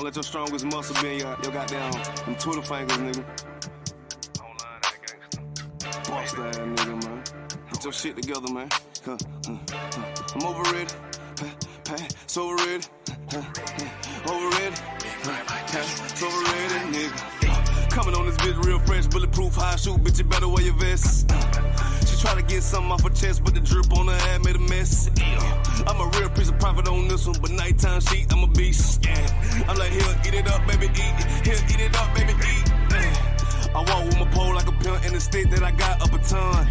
Don't let your strongest muscle be in your goddamn them Twitter fingers, nigga. Boss that nigga, man. Get your shit together, man. I'm overrated. So overrated. Overrated. So overrated, nigga. Coming on this bitch real fresh, bulletproof, I.S.U.P.K, bitch, you better wear your vest. She try to get something off her chest, but the drip on her head made a mess. I'm a real piece of profit on this one, but nighttime sheet, I'm a beast. I'm like, here, eat it up, baby, eat. Here, eat it up, baby, eat. I walk with my pole like a pimp in the stick that I got up a ton.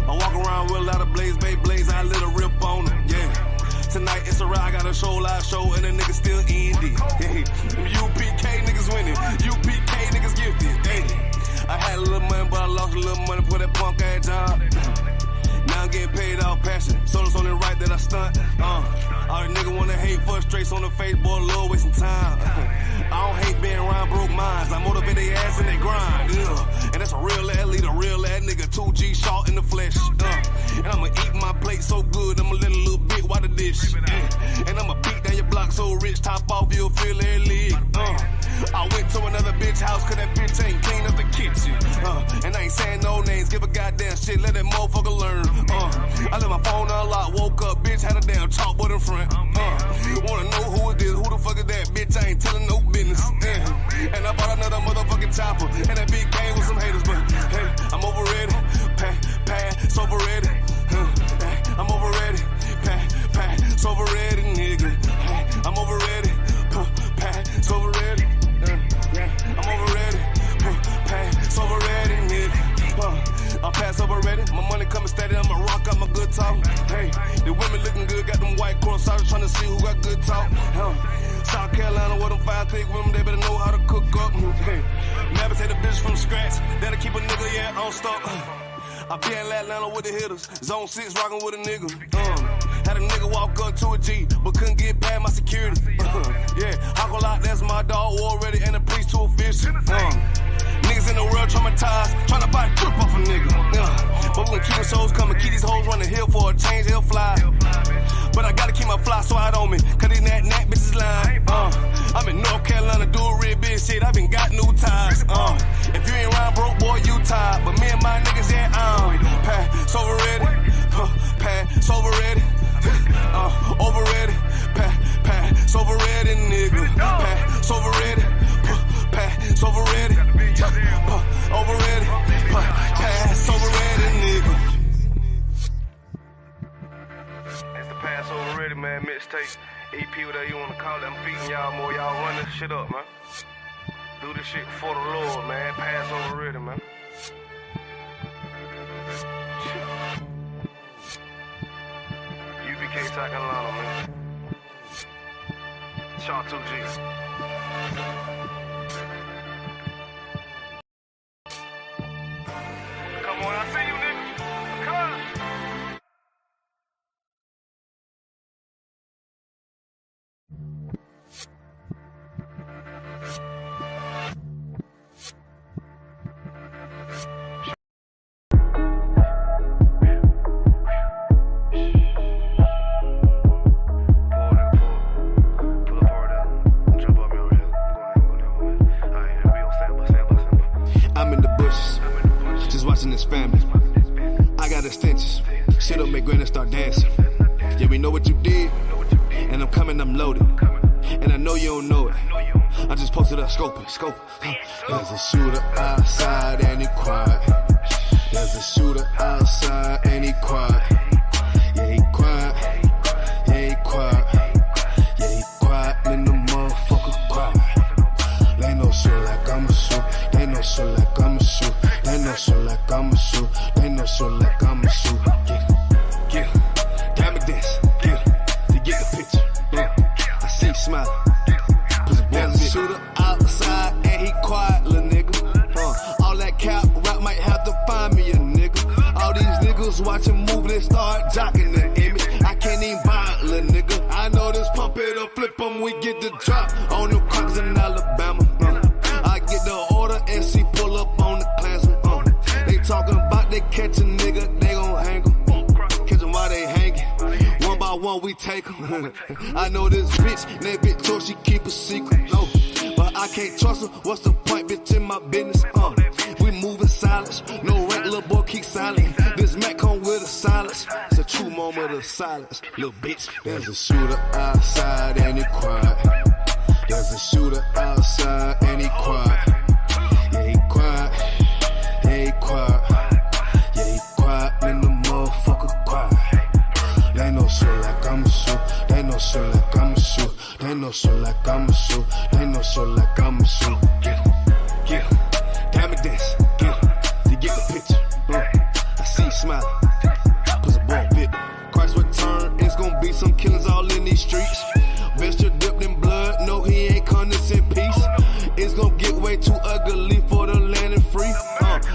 I walk around with a lot of blaze, babe, blaze, I lit a rip on them, yeah. Tonight it's a ride, I got a show, live show, and the nigga still indie. Hey, U.P.K niggas winning, U.P.K niggas gifted. Hey, I had a little money, but I lost a little money for that punk ass job. Now I'm getting paid off passion, so it's only right that I stunt. All the nigga wanna hate, frustrates on the face, boy, a little wasting time. I don't hate being around broke minds, I motivate their ass and they grind. And that's a real ass leader, real ass nigga, 2G short in the flesh. And I'ma eat my plate so good, I'ma let a little bit while the dish. And I'ma beat down your block so rich, top off, you'll feel every leg. I went to another bitch house, cause that bitch ain't clean up the kitchen. And I ain't saying no names, give a goddamn shit, let that motherfucker learn. I left my phone unlocked, woke up, bitch, had a damn chalkboard in front. Wanna know who it is, who the fuck is that bitch, I ain't telling no business. And I bought another motherfucking chopper, and that big game with some haters, but hey, I'm overrated, pass overrated. I'm overrated, pass overrated, nigga. I'm overrated, pass overrated. I'm overrated, pass overrated, nigga. I'm pass overrated, my money coming steady, I'ma rock out my good talk. Hey, the women looking good, got them white cross, I was trying to see who got good talk. South Carolina, where them 5 thick women, they better know how to cook up. Hey, never take a bitch from scratch, that'll keep a nigga, yeah, on stock. I be in Atlanta with the hitters, zone 6 rockin' with a nigga. Had a nigga walk up to a G, but couldn't get past my security. Yeah, Hawk Lock, that's my dog, already, and the priest too official. Niggas in the world traumatized, tryna buy a trip off a nigga. But we gon' keep the shows coming, keep these hoes running hill for a change, he'll fly. But I gotta keep my fly swat on me, cause these nat bitches lying. I'm in North Carolina, do a real big shit, I been got new ties. If you ain't round broke, boy, you tired. But me and my niggas, yeah, pass overrated, pass overrated, overrated, pass overrated, nigga. Pass overrated, pass overrated, overrated, pass overrated, nigga. It's the pass overrated, man, mixtape. EP, whatever you wanna call it, I'm feeding y'all more, y'all run this shit up, man. Do this shit for the Lord, man. Pass overrated, man. U.P.K, South Carolina, man. Chart 2G. Come on, I see you, nigga. Come on. I'm in the bushes, just watching this family. I got extensions, sit up, make granny start dancing. Yeah, we know what you did, and I'm coming, I'm loaded. And I know you don't know it, I just posted up, scope it. There's a shooter outside and he quiet. There's a shooter outside and he quiet. Yeah, he quiet. Yeah, he quiet. Yeah, he quiet, and the motherfucker quiet. They know shit like I'ma shoot. They know shit like I'ma shoot. They know shit like I'ma shoot. They know shit like I'ma shoot. Get it. Diamond dance. Get it. To get the picture. I see you smiling. There's a shooter outside and he quiet, little nigga. All that cap rap might have to find me a nigga. All these niggas watching move, they start jocking the image. I can't even buy it, little nigga. I know this pump it up, flip them, we get the drop on them crackers in Alabama. I get the order and see pull up on the Klansman. They talking about they catch a nigga, they gon' hang 'em. Catch 'em while they hanging. One by one, we take 'em. I know this bitch, that bitch told she keep a secret. No, but I can't trust her. What's the point, bitch, in my business? We moving silence. No rank, little boy, keep silent. This Mac come with a silence. It's a true moment of silence, little bitch. There's a shooter outside and he quiet. There's a shooter outside and he quiet. Yeah, he quiet. Yeah, he quiet. Yeah, he quiet and the motherfucker quiet. They know shit like I'ma shoot. They know shit like I'ma shoot. They know shit like I'ma shoot. They know shit like I'ma shoot. Get him. Diamond dance. Get him. You get the picture. I see you smiling. Pussy boy bit. Christ return. It's gonna be some killers all in these streets. Vesture dipped in blood. No, he ain't condescend peace. It's gonna get way too ugly for the land and free.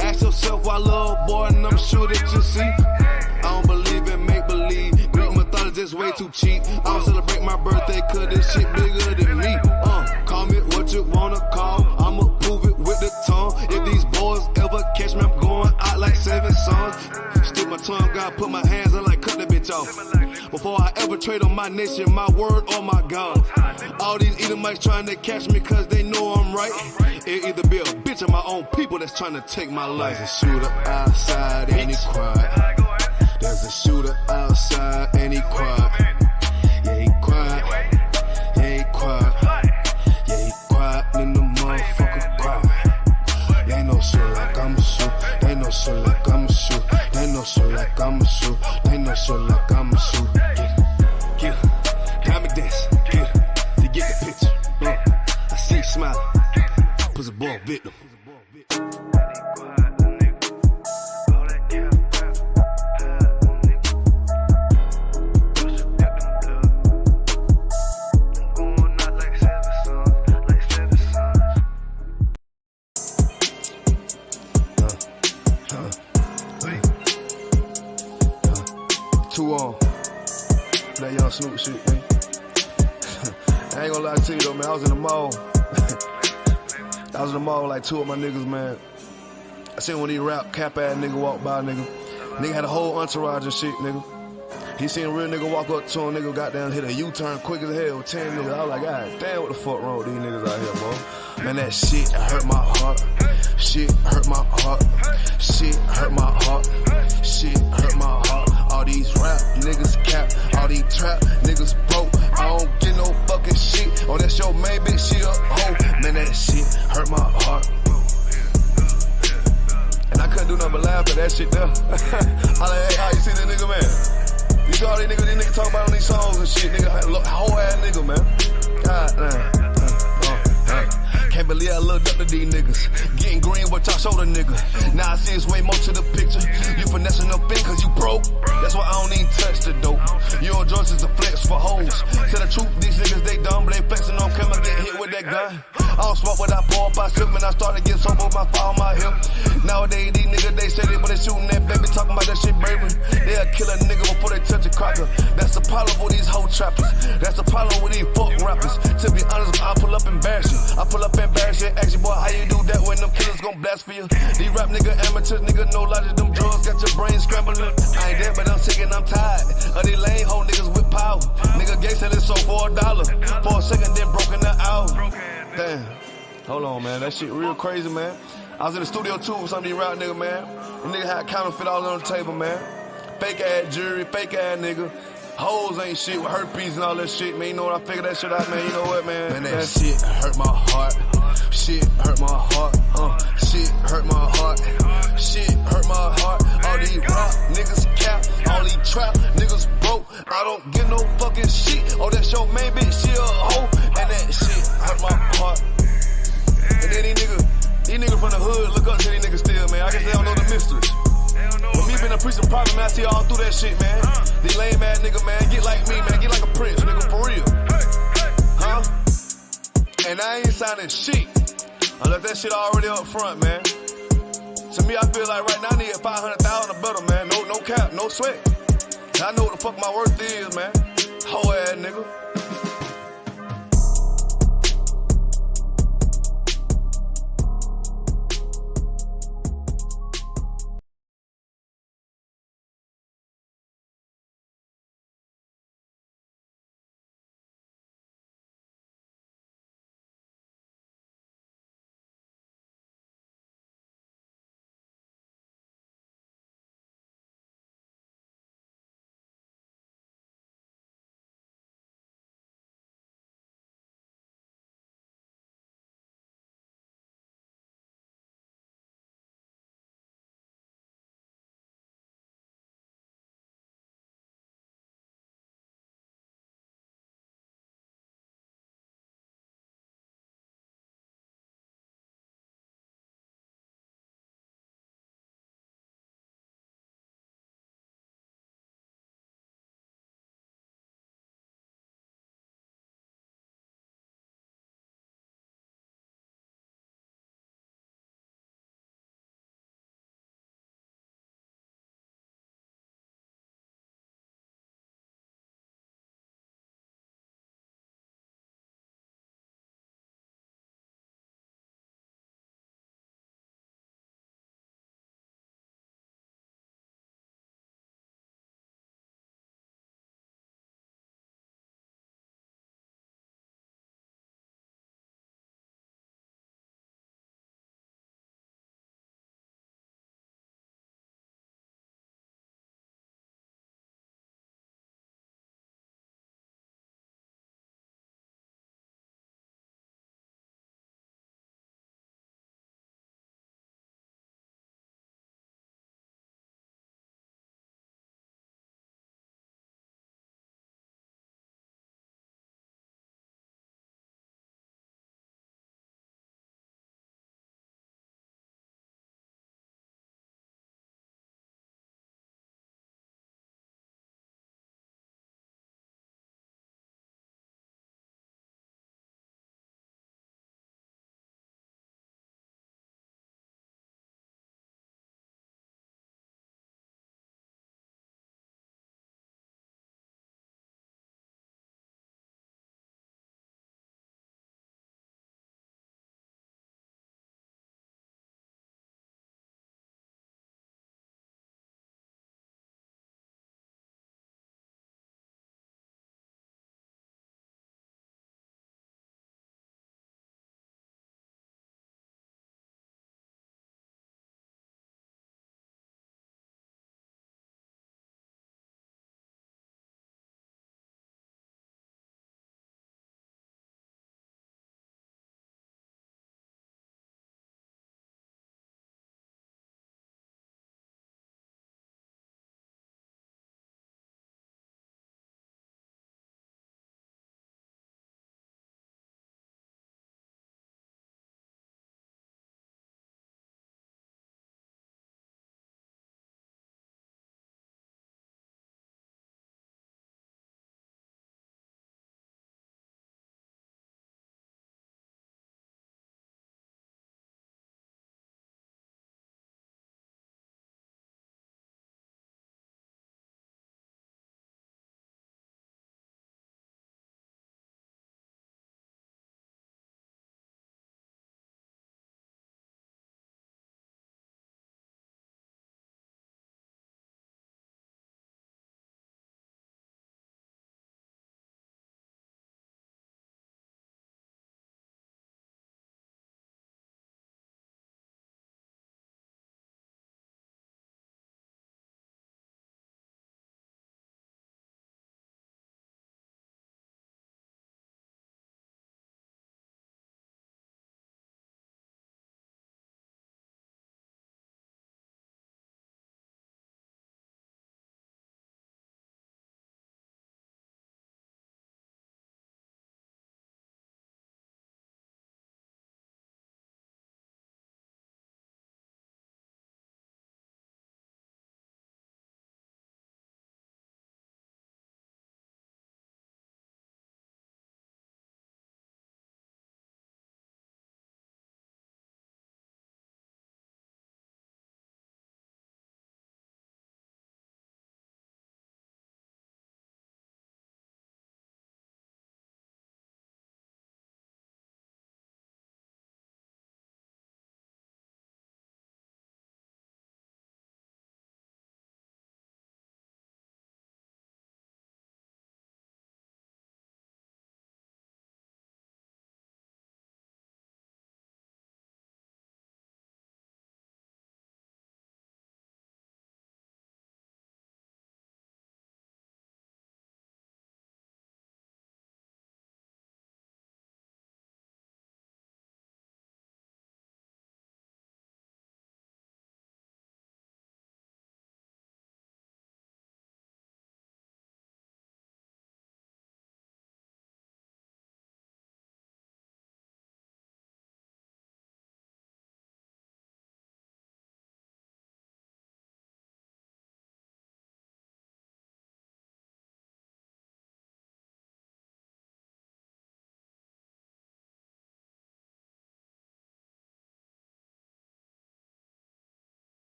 Ask yourself why, little boy, and I'm sure that you see. I don't believe in make believe. Greek mythology is way too cheap. I don't celebrate my birthday cause this shit bigger than me. Call me what you wanna call. I'ma prove it with the tongue. If these boys ever catch me, I'm going out like 7 sons. Stick my tongue, gotta put my hands on like cut that bitch off. Before I ever trade on my nation, my word or my God. All these Edomites trying to catch me cause they know I'm right. It either be a bitch or my own people that's trying to take my life. There's a shooter outside and he quiet. There's a shooter outside and he quiet. Yeah, he quiet. Yeah, he quiet. Yeah, he quiet and the motherfucker quiet. They know shit like I'ma shoot. They know shit like I'ma shoot. They know shit like I'ma shoot. They know shit like I'ma shoot. Get him. Diamond dance. Get him. You get the picture. I see you smiling. Pussy boy victim. Too on. That young Snoop shit, man. I ain't gonna lie to you though, man. I was in the mall. I was in the mall with like 2 of my niggas, man. I seen one of these rap cap ass nigga walk by, nigga. Nigga had a whole entourage and shit, nigga. He seen a real nigga walk up to him, nigga got down, hit a U-turn quick as hell with 10 niggas. I was like, God damn, what the fuck wrong with these niggas out here, bro? Man, that shit hurt my heart. Shit hurt my heart. Shit hurt my heart. Shit hurt my heart. All these rap niggas cap, all these trap niggas broke. I don't get no fucking shit. Oh, that's your main bitch, she a hoe. Man, that shit hurt my heart. And I couldn't do nothing but laugh at that shit there. I like, hey, how you see this nigga, man? You see all these niggas talk about on these songs and shit, nigga. Whole ass nigga, man. God damn. Can't believe I looked up to these niggas. Getting green with y'all shoulder nigga. Now I see it's way more to the picture. You finessing them thing cause you broke. That's why I don't even touch the dope. Your drugs is a flex for hoes. Tell the truth, these niggas they dumb, but they flexing on camera, get hit with that gun. I don't smoke what I pour up, I sip, and I started getting sober with my fire on my hip. Nowadays these niggas they say they but they shooting that baby, talking about that shit bravery. They'll kill a nigga before they touch a cracker. That's the problem with these hoe trappers. That's the problem with these fuck rappers. To be honest, I pull up embarrassing. I pull up embarrassing. Ask you boy, how you do that when them killers gon' blast for you? These rap nigga amateurs, nigga no logic, them drugs got your brain scrambling. I ain't dead, but I'm sick and I'm tired of these lame hoe niggas with power. Nigga gay selling sold for $1. For a second, then broke in the hour. Damn. Hold on, man. That shit real crazy, man. I was in the studio too with some of these rap niggas, man. The nigga had counterfeit all on the table, man. Fake ass jewelry, fake ass nigga. Hoes ain't shit with herpes and all that shit, man. You know what? I figured that shit out, man. You know what, man? Man, that shit hurt my heart. Shit hurt my heart. Shit hurt my heart. Shit hurt my heart. All these rap niggas cap. All these trap niggas broke. I don't give no fucking shit. Oh, that's your main bitch, she a hoe. And that shit hurt my heart. And then these niggas from the hood look up to these niggas still, man. I guess they don't know the mysteries. But me being a priest and prophet, man, I see all through that shit, man. These lame ass nigga, man, get like me, man. Get like a prince, nigga, for real. Huh? And I ain't signing shit unless that shit already up front, man. To me, I feel like right now I need 500,000 or better, man. No cap, no sweat. I know what the fuck my worth is, man. Whole ass nigga.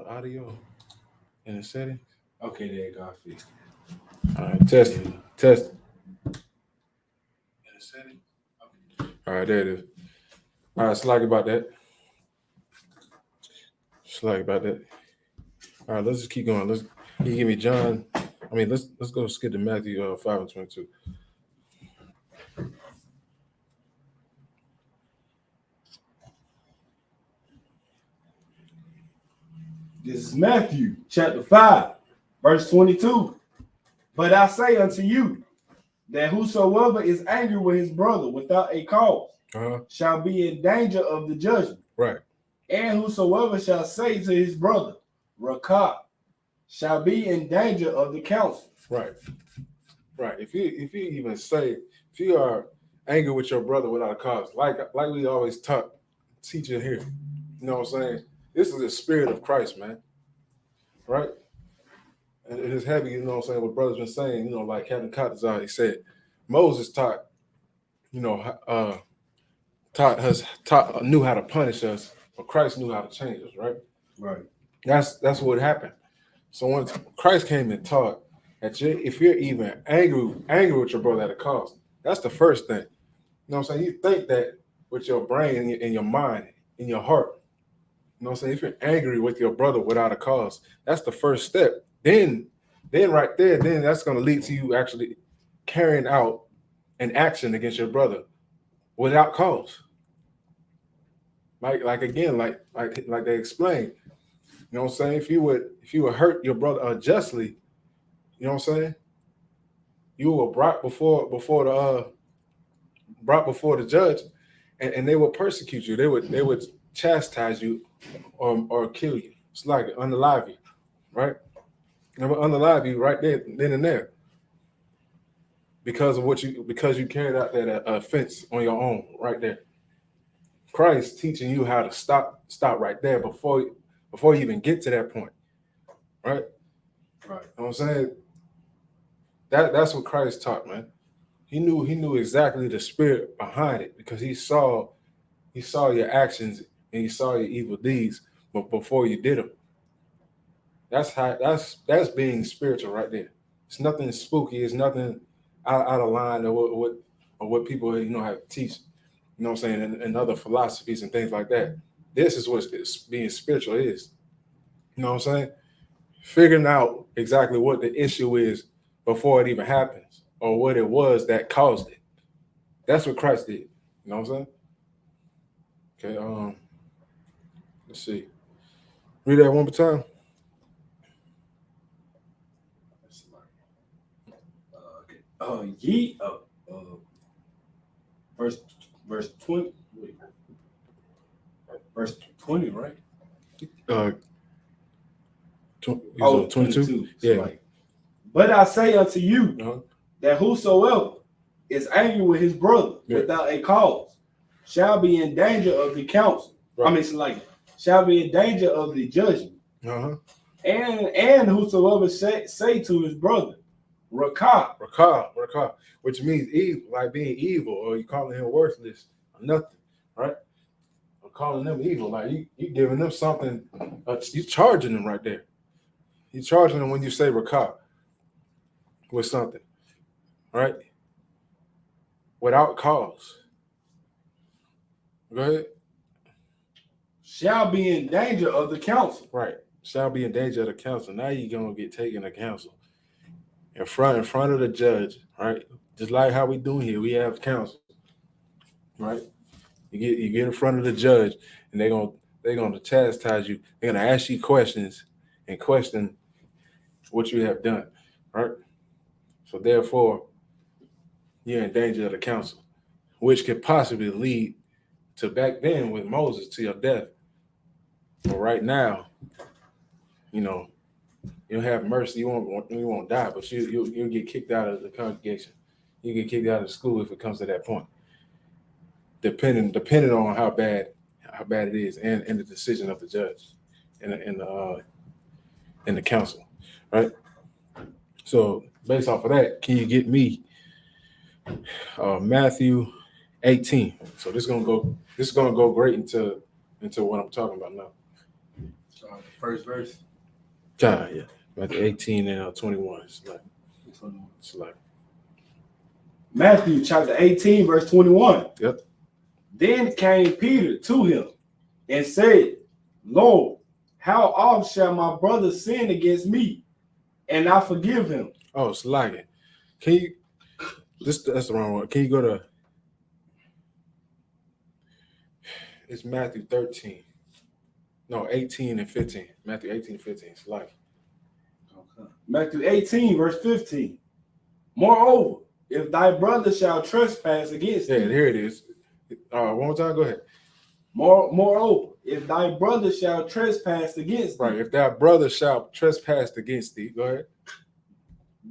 audio in the settings. Okay, there you go. I fixed it. All right, test it. Test it. In the settings. Okay. All right, there it is. All right, slack about that. Slack about that. All right, let's just keep going. You give me John. Let's go skip to Matthew 5:22. This is Matthew chapter 5, verse 22. But I say unto you that whosoever is angry with his brother without a cause shall be in danger of the judgment. Right. And whosoever shall say to his brother, Rakah, shall be in danger of the council. Right. Right. If you are angry with your brother without a cause, like we always teach it here. You know what I'm saying? This is the spirit of Christ, man. Right? And it is heavy, you know what I'm saying, what brother's been saying, like Captain Cottazar, he said, Moses knew how to punish us, but Christ knew how to change us, right? Right. That's what happened. So once Christ came and taught that if you're even angry with your brother at a cause, that's the first thing. You know what I'm saying? You think that with your brain and your mind, in your heart. You know what I'm saying? If you're angry with your brother without a cause, that's the first step. Then right there, then that's going to lead to you actually carrying out an action against your brother without cause. Like they explained, you know what I'm saying? If you would hurt your brother unjustly, you know what I'm saying? You were brought before the judge, and they would persecute you. They would chastise you or kill you. It's like unalive you, right? They would unalive you right there, then and there, because you carried out that offense on your own right there. Christ teaching you how to stop right there before you even get to that point, right? Right. You know what I'm saying? That's what Christ taught, man. He knew exactly the spirit behind it because he saw your actions and he saw your evil deeds, but before you did them. That's being spiritual right there. It's nothing spooky. It's nothing out of line or what people have to teach. You know what I'm saying, and other philosophies and things like that. This is what being spiritual is. You know what I'm saying? Figuring out exactly what the issue is before it even happens, or what it was that caused it. That's what Christ did. You know what I'm saying? Okay. Let's see. Read that one more time. Verse 20. Verse 20, right? 22. Yeah. Like, but I say unto you that whosoever is angry with his brother without a cause shall be in danger of the council. Right. Shall be in danger of the judgment. And whosoever say to his brother, Rakah, which means evil, like being evil, or you calling him worthless or nothing, right? Or calling them evil, like you giving them something, you charging them right there. You charging them when you say Rakah with something, right? Without cause. Go ahead. Shall be in danger of the council. Right. Shall be in danger of the council. Now you're gonna get taken to council. In front of the judge, right? Just like how we do here, we have counsel, right? You get in front of the judge, and they're gonna chastise you. They're gonna ask you questions and question what you have done, right? So therefore, you're in danger of the council, which could possibly lead to, back then with Moses, to your death. But right now, you'll have mercy. You won't die, but you'll get kicked out of the congregation. You get kicked out of school if it comes to that point. Depending on how bad it is, and the decision of the judge and the council, right? So based off of that, can you get me Matthew 18? So this is gonna go great into what I'm talking about now. Sorry, the first verse. Yeah. Matthew 18 and 21. It's like Matthew chapter 18, verse 21. Yep. Then came Peter to him and said, Lord, how oft shall my brother sin against me and I forgive him? Oh, it's lagging. Can you? That's the wrong one. Can you go to? It's Matthew 13. No, 18 and 15. Matthew 18 and 15. It's like Matthew 18, verse 15. Moreover, if thy brother shall trespass against thee. Yeah, here it is. One more time, go ahead. Moreover, if thy brother shall trespass against thee. Right, if thy brother shall trespass against thee, go ahead.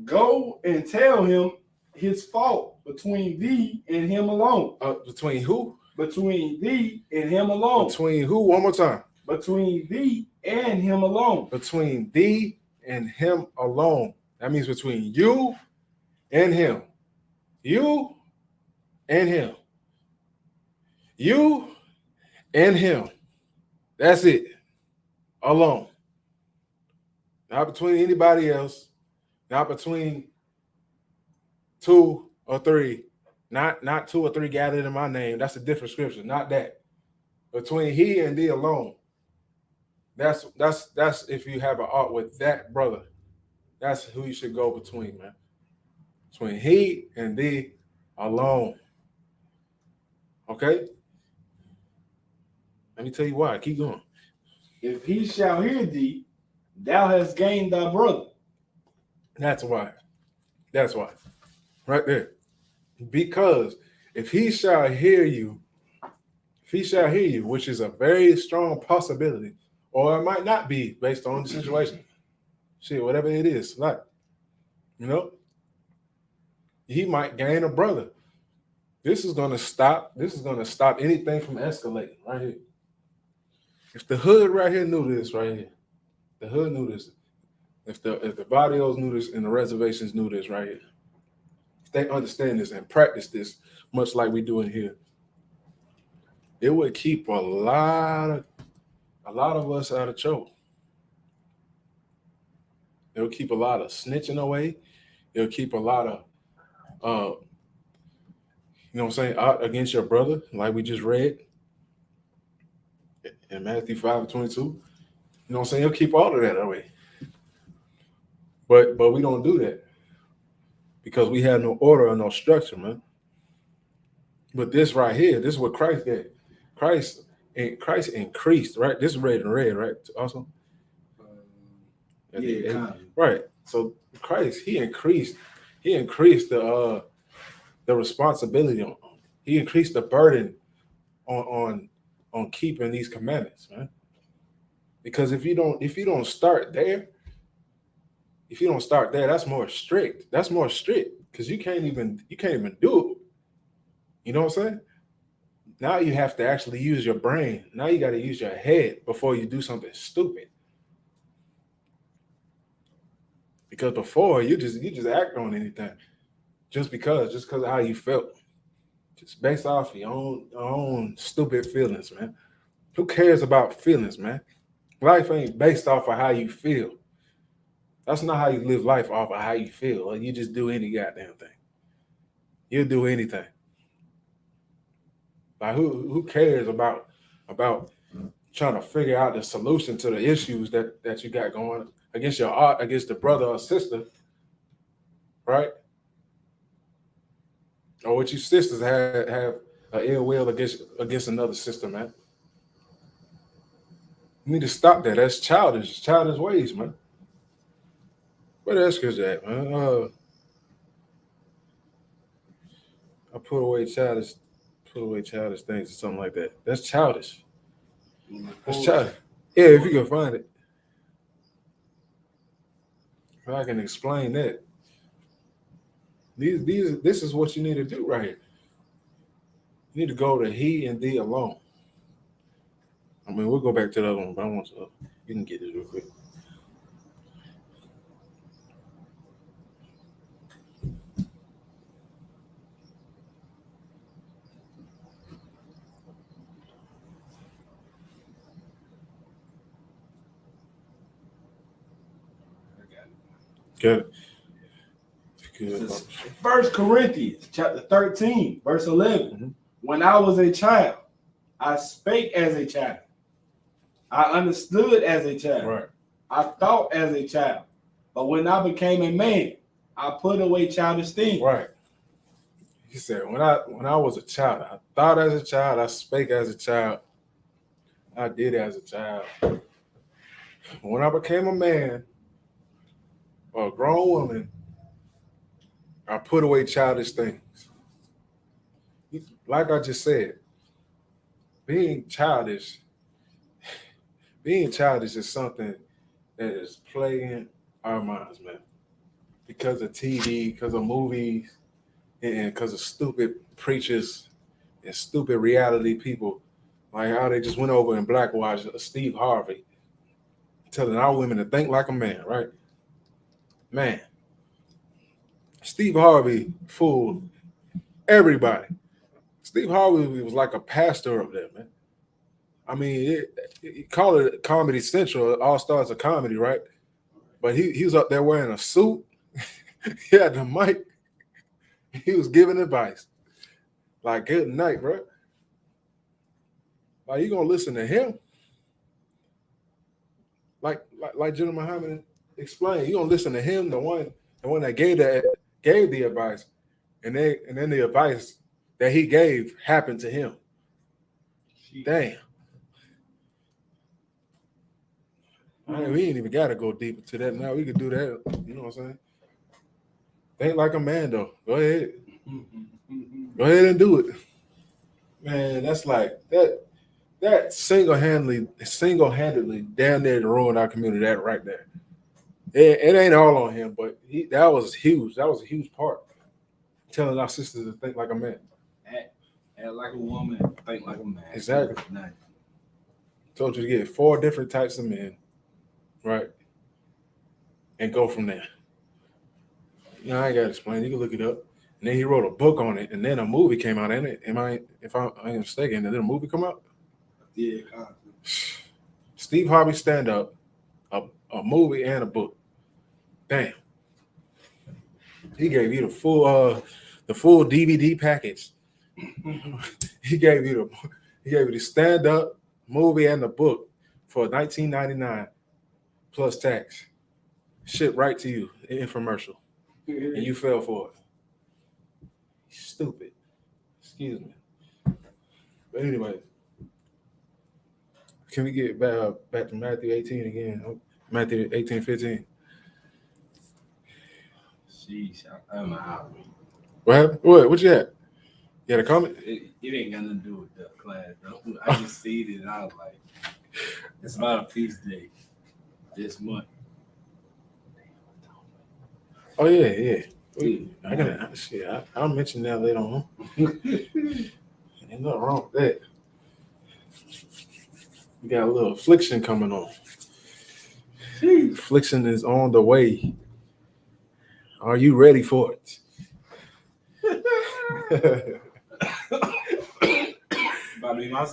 Go and tell him his fault between thee and him alone. Between who? Between thee and him alone. Between who? One more time. Between thee and him alone. Between thee and him alone. That means between you and him. You and him. You and him. That's it. Alone. Not between anybody else. Not between two or three. Not two or three gathered in my name. That's a different scripture. Not that. Between he and thee alone. That's if you have an art with that brother. That's who you should go between, man. Between he and thee alone. Okay? Let me tell you why. Keep going. If he shall hear thee, thou hast gained thy brother. That's why. That's why. Right there. Because if he shall hear you, which is a very strong possibility, or it might not be based on the situation. Shit, whatever it is, like, you know, he might gain a brother. This is gonna stop anything from escalating right here. If the hood right here knew this right here, the hood knew this. If the barrios knew this and the reservations knew this right here, if they understand this and practice this, much like we do in here, it would keep a lot of us out of trouble. It'll keep a lot of snitching away. It'll keep a lot of, you know what I'm saying, out against your brother, like we just read in Matthew 5:22. You know what I'm saying? It'll keep all of that away. But we don't do that because we have no order or no structure, man. But this right here, this is what Christ did. Christ increased, right? This is red and red, right? Also, right. So Christ, he increased the responsibility on. He increased the burden on keeping these commandments, man. Because if you don't start there, that's more strict. That's more strict because you can't even do it. You know what I'm saying? Now you have to actually use your brain. Now you got to use your head before you do something stupid. Because before you just act on anything, just because of how you felt, just based off your own stupid feelings, man. Who cares about feelings, man? Life ain't based off of how you feel. That's not how you live life, off of how you feel. Like you just do any goddamn thing. You'll do anything. Like who cares about trying to figure out the solution to the issues that you got going against the brother or sister, right? Or what you sisters have an ill will against another sister, man. You need to stop that. That's childish ways, man. Where the scripture at, man? I put away childish things or something like that. That's childish. That's childish. Yeah, if you can find it. If I can explain that. This is what you need to do right here. You need to go to he and thee alone. I mean, we'll go back to the other one, but I want to. You can get this real quick. Got it. This is 1 Corinthians chapter 13, verse 11. Mm-hmm. When I was a child, I spake as a child. I understood as a child. Right. I thought as a child. But when I became a man, I put away childish things. Right. He said, when I was a child, I thought as a child, I spake as a child, I did as a child. When I became a man or a grown woman, I put away childish things. Like I just said, being childish is something that is plaguing our minds, man. Because of TV, because of movies, and because of stupid preachers and stupid reality people, like how they just went over and blackwashed Steve Harvey, telling our women to think like a man, right? Man, Steve Harvey fooled everybody. Steve Harvey was like a pastor up there, man. I mean, he called it Comedy Central, All Stars of Comedy, right? But he was up there wearing a suit. He had the mic. He was giving advice. Like, good night, bro. Like, you gonna listen to him? Like General Muhammad explained, you gonna listen to him, the one that gave the advice, and then the advice that he gave happened to him. Damn. We ain't even gotta go deep into that now. We could do that. You know what I'm saying? Think like a man, though. Go ahead. Go ahead and do it. Man, that's like that single-handedly down there to ruin our community, that right there. It ain't all on him, but that was huge. That was a huge part. Telling our sisters to think like a man. Act like a woman, think like a man. Exactly. Nice. Told you to get 4 different types of men, right? And go from there. You know, I ain't got to explain. You can look it up. And then he wrote a book on it, and then a movie came out in it. If I ain't mistaken, did a movie come out? Yeah. Steve Harvey stand-up, a movie and a book. Damn. He gave you the full DVD package. He gave you the stand-up, movie, and the book for $19.99 plus tax. Shipped right to you, an infomercial. And you fell for it. Stupid. Excuse me. But anyway, can we get back to Matthew 18 again? Matthew 18:15. Jeez, I'm out. What happened? What you had? You had a comment? It ain't got nothing to do with the class, though. I just seen it and I was like, it's about a feast day this month. Oh yeah. I'll mention that later on. Ain't nothing wrong with that. We got a little affliction coming on. Affliction is on the way. Are you ready for it? About to be my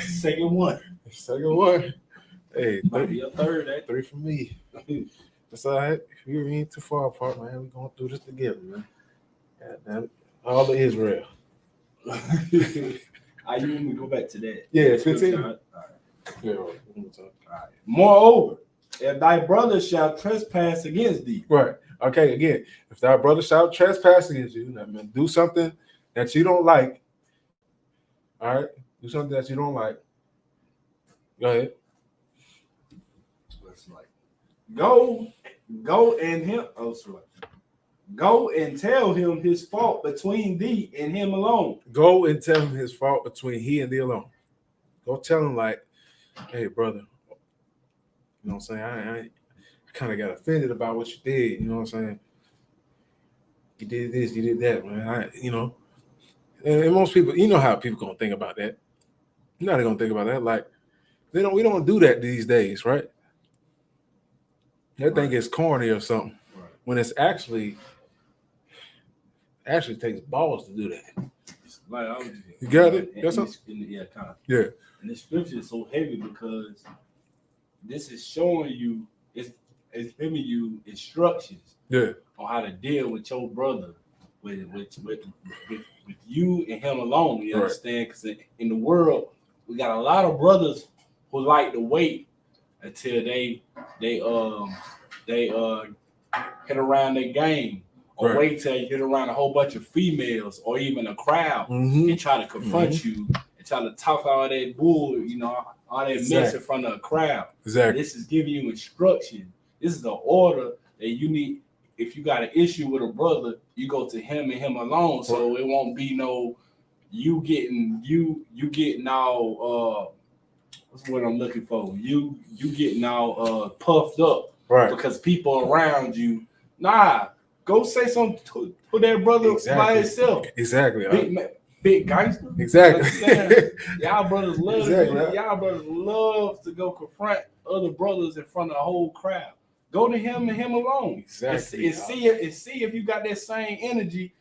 second one. Second one. Hey, might be a third. 3 for me. That's all right. We ain't too far apart, man. We're going to do this together, man. God, all of Israel. You want me to go back to that? Yeah, 15. All right. Yeah, all right. Moreover, if thy brother shall trespass against thee. Right. Okay, again, if thy brother shall trespass against you, I mean, do something that you don't like. All right? Do something that you don't like. Go ahead. Go and tell him his fault between thee and him alone. Go and tell him his fault between he and thee alone. Go tell him like, hey, brother, you know what I'm saying? I kind of got offended about what you did. You know what I'm saying? You did this, you did that, man. And most people, you know how people gonna think about that. You're not gonna think about that. Like, we don't do that these days, right? They think it's corny or something. Right. When it's actually takes balls to do that. You got it? That's something? Yeah, kind of. Yeah. And the scripture is so heavy because this is showing you is giving you instructions on how to deal with your brother, with you and him alone. You understand? Because in the world, we got a lot of brothers who like to wait until they hit around their game, or wait till you hit around a whole bunch of females or even a crowd and try to confront you and try to talk all that bull, all that mess in front of a crowd. Exactly. This is giving you instruction. This is the order that you need. If you got an issue with a brother, you go to him and him alone. So it won't be no you getting all what's what I'm looking for. You getting all puffed up because people around you. Nah, go say something to that brother by himself. Exactly. Big gangster. Exactly. Y'all brothers love y'all brothers love to go confront other brothers in front of a whole crowd. Go to him and him alone. Exactly. And see if you got that same energy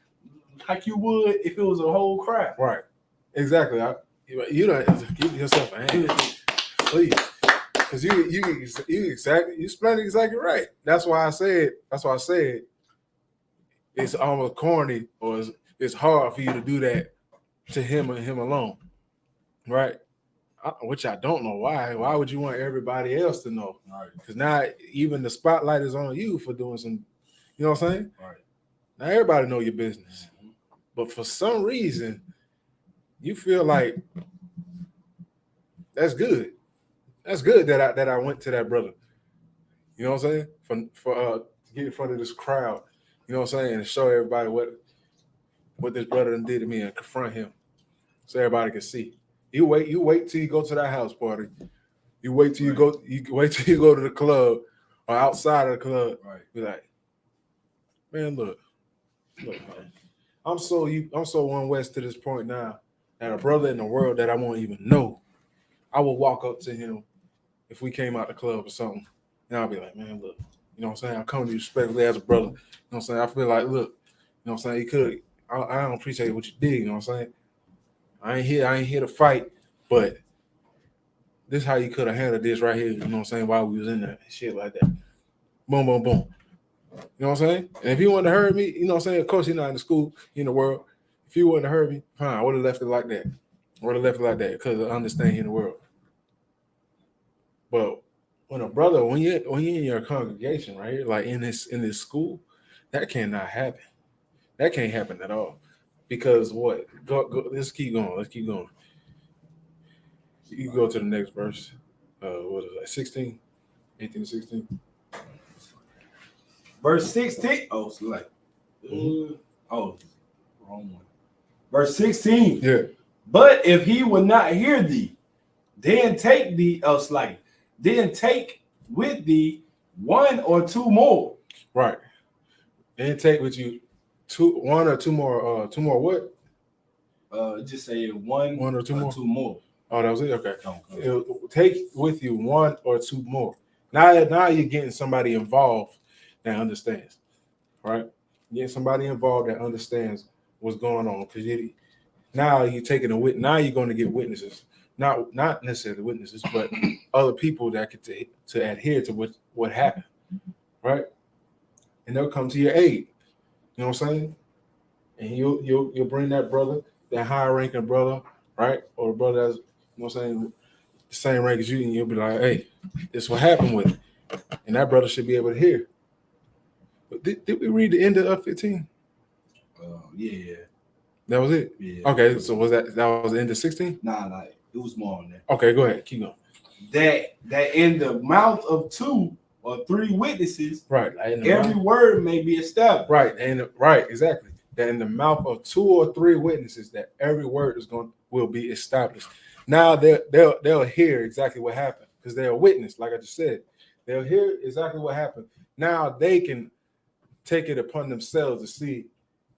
like you would if it was a whole crowd. Right. Exactly. You don't give yourself a hand, please, because you explained it exactly right. That's why I said it's almost corny, or it's hard for you to do that to him and him alone, right? Which I don't know why. Why would you want everybody else to know? Right. Because now even the spotlight is on you for doing some, you know what I'm saying? Right. Now everybody know your business, but for some reason you feel like that's good. That's good that I went to that brother. You know what I'm saying? For to get in front of this crowd, you know what I'm saying, and show everybody what this brother done did to me and confront him, so everybody can see. You wait till you go to that house party. You wait till you go to the club or outside of the club. Right. Be like, man, look, man. I'm so one west to this point now that a brother in the world that I won't even know, I will walk up to him if we came out the club or something, and I'll be like, man, look, you know what I'm saying? I'm coming to you respectfully as a brother. You know what I'm saying? I feel like, look, you know what I'm saying? I don't appreciate what you did, you know what I'm saying? I ain't here to fight, but this is how you could have handled this right here, you know what I'm saying, while we was in there, shit like that. Boom, boom, boom. You know what I'm saying? And if you wouldn't have heard me, you know what I'm saying? Of course, you're not in the school, you're in the world. If you wouldn't have heard me, fine, I would have left it like that. Because I understand you're in the world. But when a brother, when you're in your congregation, right here, like in this school, that cannot happen. That can't happen at all. Because what? Go, let's keep going. You go to the next verse. What is that? 16? 18 to 16. Verse 16. Oh, it's like wrong one. Verse 16. Yeah. But if he would not hear thee, then take with thee one or two more. Right. And take with you one or two more. Two more what? Just say one or two more. Oh, that was it? Okay. It'll take with you one or two more. Now you're getting somebody involved that understands. Right? Getting somebody involved that understands what's going on. Because now you're taking a witness. Now you're going to get witnesses. Not necessarily witnesses, but other people that get to adhere to what happened. Right? And they'll come to your aid. You know what I'm saying? And you'll bring that brother, that higher ranking brother, right? Or the brother that's, you know what I'm saying, the same rank as you, and you'll be like, hey, this is what happened with it. And that brother should be able to hear. But did we read the end of 15? Yeah. That was it? Yeah. Okay, so was that was the end of 16? Nah, it was more on that. Okay, go ahead, keep going. That in the mouth of two or three witnesses, right? Every word may be established. Right, exactly. That in the mouth of two or three witnesses, that every word will be established. Now they'll hear exactly what happened because they're a witness, like I just said. They'll hear exactly what happened. Now they can take it upon themselves to see,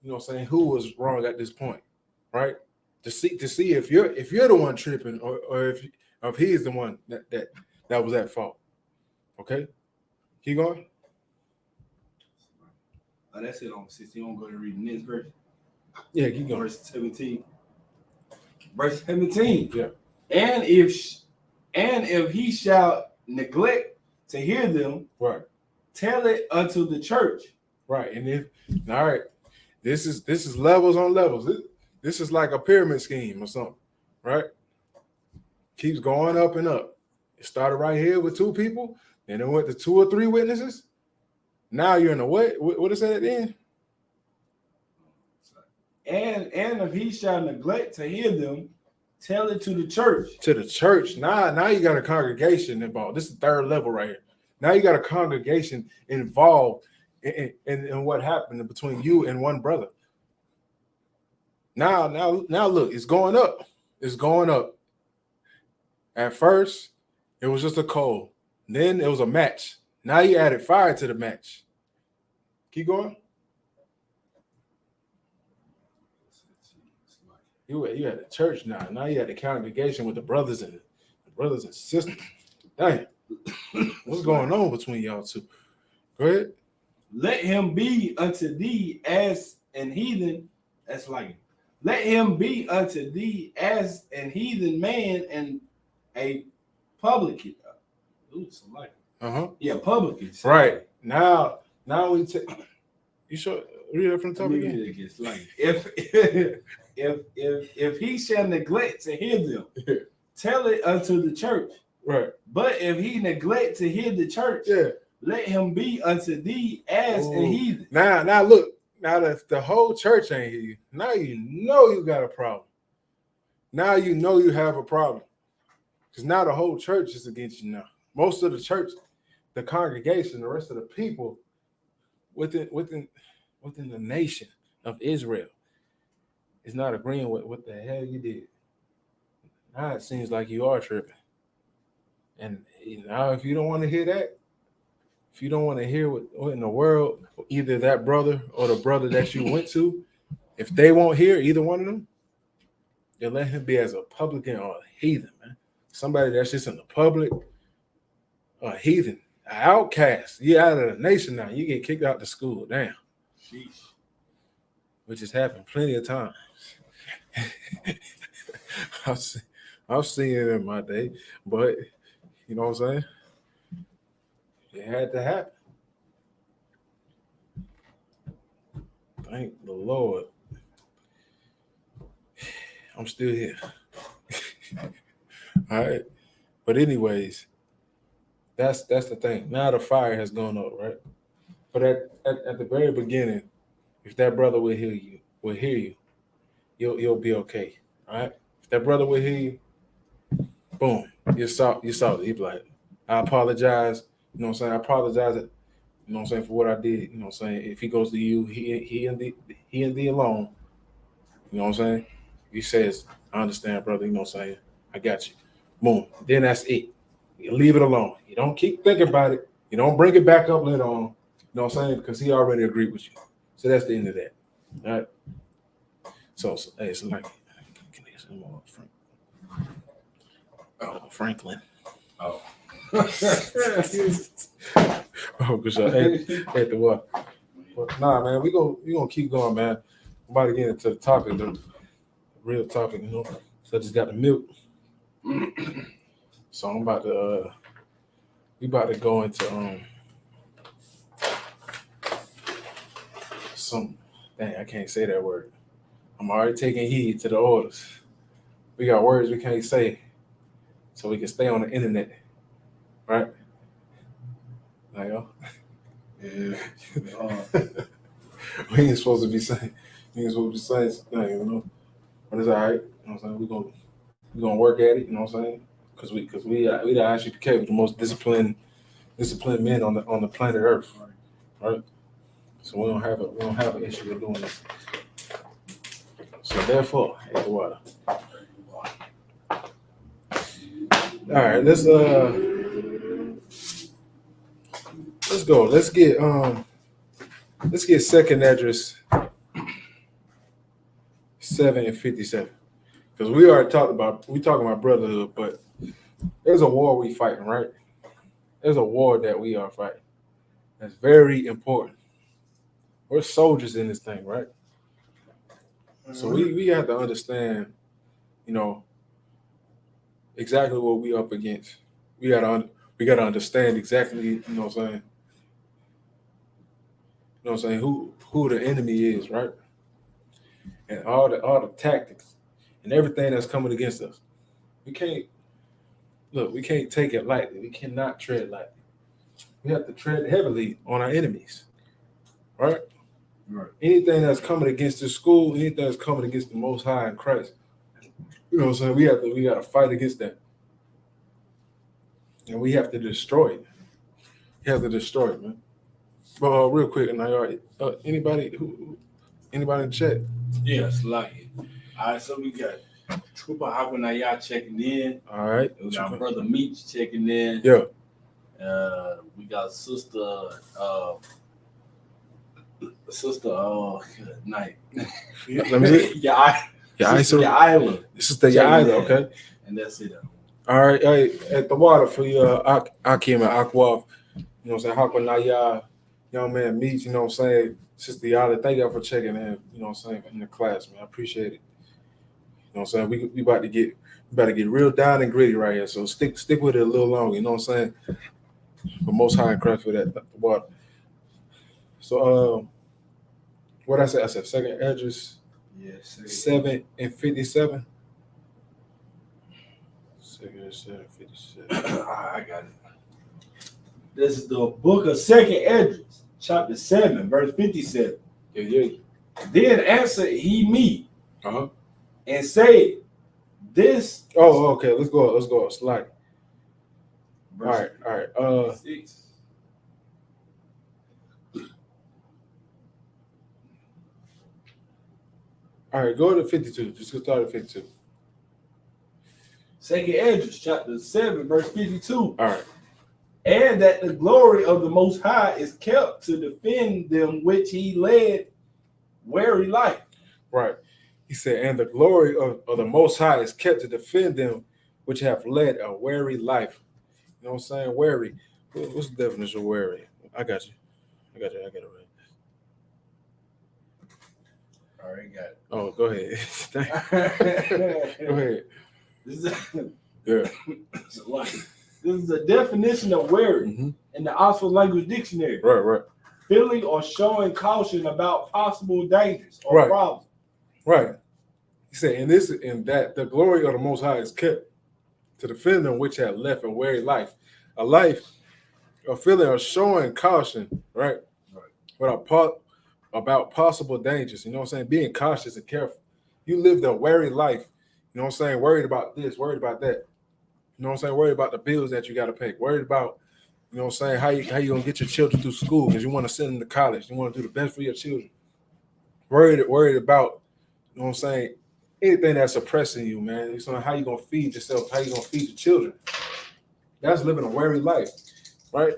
you know what I'm saying, who was wrong at this point, right? To see if you're the one tripping or if he's the one that was at fault. Okay? Keep going. That's it on 16. I'm going to read the next verse. Yeah, keep going. Verse 17. Verse 17. Yeah. And if he shall neglect to hear them, right, tell it unto the church. Right. And if all right, this is levels on levels. This is like a pyramid scheme or something, right? Keeps going up and up. It started right here with 2 people, then it went to 2 or 3 witnesses. Now you're in a what is that at the end? And if he shall neglect to hear them, tell it to the church. To the church. Now you got a congregation involved. This is the 3rd level right here. Now you got a congregation involved in what happened between you and one brother. Now look, it's going up. It's going up. At first, it was just a coal. Then it was a match. Now you added fire to the match. Keep going. You had a church now. Now you had the congregation with the brothers and sisters. Dang, what's going on between y'all 2? Go ahead. Let him be unto thee as an heathen. That's like, let him be unto thee as an heathen man and a publican. Ooh, somebody. Yeah, publican. Right. Now we take. You sure? Read it from the top again. Like, if he shall neglect to hear them, tell it unto the church. Right. But if he neglect to hear the church, let him be unto thee as a heathen. Now look. Now that the whole church ain't hear you, now you know you got a problem. Now you know you have a problem. Because now the whole church is against you now. Most of the church, the congregation, the rest of the people within the nation of Israel is not agreeing with what the hell you did. Now it seems like you are tripping. And now if you don't want to hear that, if you don't want to hear what in the world, either that brother or the brother that you went to, if they won't hear either one of them, then let him be as a publican or a heathen, man. Somebody that's just in the public, a heathen, an outcast. You're out of the nation now. You get kicked out to school. Damn. Sheesh. Which has happened plenty of times. I've seen it in my day, but you know what I'm saying? It had to happen. Thank the Lord. I'm still here. All right. But anyways, that's the thing. Now the fire has gone up, right? But at the very beginning, if that brother will hear you, you'll be okay. All right. If that brother will hear you, boom, you saw it. He'd be like, I apologize. You know what I'm saying? I apologize. You know what I'm saying, for what I did. You know what I'm saying? If he goes to you, he and thee alone. You know what I'm saying? He says, I understand, brother. You know what I'm saying? I got you. Boom. Then that's it. You leave it alone. You don't keep thinking about it. You don't bring it back up later on. You know what I'm saying? Because he already agreed with you. So that's the end of that. All right. So hey, it's like, can I get some more Franklin? Oh. Oh, good shot. At the what? Nah, man, we gonna keep going, man. I'm about to get into the topic, the real topic, you know. So I just got the milk. So I'm about to we about to go into some dang, I can't say that word. I'm already taking heed to the orders. We got words we can't say, so we can stay on the internet. Right? Like, yeah. We ain't supposed to be saying something, you know. But it's all right. You know what I'm saying? We're gonna work at it, you know what I'm saying? Because we the I.S.U.P.K, with the most disciplined men on the planet Earth. Right? So we don't have an issue with doing this. So therefore, hey, the water. All right, let's go. Let's get second address 7:57. Because we talking about brotherhood, but there's a war we fighting, right? There's a war that we are fighting. That's very important. We're soldiers in this thing, right? So we have to understand, you know, exactly what we up against. We gotta understand exactly, you know what I'm saying, know what I'm saying, who the enemy is, right? And all the tactics and everything that's coming against us. We can't take it lightly. We cannot tread lightly. We have to tread heavily on our enemies, right? Right. Anything that's coming against the school, anything that's coming against the Most High in Christ, you know what I'm saying? We got to fight against that, and we have to destroy it. You have to destroy it, man. But real quick, and anybody in the chat? Yes, like it. All right, so we got Trooper YAHANNA checking in. All right, We got Brother Meach checking in. Yeah. We got Sister good night. Let me see. Yeah, YAHANNA. This is the YAHANNA, okay. And that's it. All right, hey, at the water for your Akim and Akwaf, you know what I'm saying? Hakunaya, young man Meach, you know what I'm saying? Sister Yala, thank y'all for checking in, you know what I'm saying, in the class, man. I appreciate it. You know what I'm saying? We about to get real down and gritty right here. So stick with it a little longer, you know what I'm saying? But Most High and Christ for that the water. So what I said second address, Yes, 7 and 57. 7:57. I got it. This is the book of Second Esdras, chapter 7, verse 57. Yeah. Then answered he me, Uh-huh. and said, "This." Oh, okay. Let's go. Slide. All right. 6. All right. Go to 52. Just go start at 52. Second Esdras, chapter 7, verse 52. All right. And that the glory of the Most High is kept to defend them which he led weary life. Right. He said, and the glory of the Most High is kept to defend them which have led a weary life. You know what I'm saying? Weary. What's the definition of weary? I got you. I got it right. All right, got it. Oh, go ahead. Go ahead. This is Yeah. This is a definition of weary in the Oxford Language Dictionary. Right. Feeling or showing caution about possible dangers or problems. Right. He said, and that the glory of the Most High is kept to defend them which have left a weary life. A life, a feeling of showing caution, right? About possible dangers. You know what I'm saying? Being cautious and careful. You lived a weary life. You know what I'm saying? Worried about this, worried about that. You know what I'm saying? Worried about the bills that you got to pay. Worried about, you know what I'm saying, how you going to get your children through school because you want to send them to college. You want to do the best for your children. Worried about, you know what I'm saying, anything that's oppressing you, man. It's on how you going to feed yourself, how you going to feed your children. That's living a weary life, right?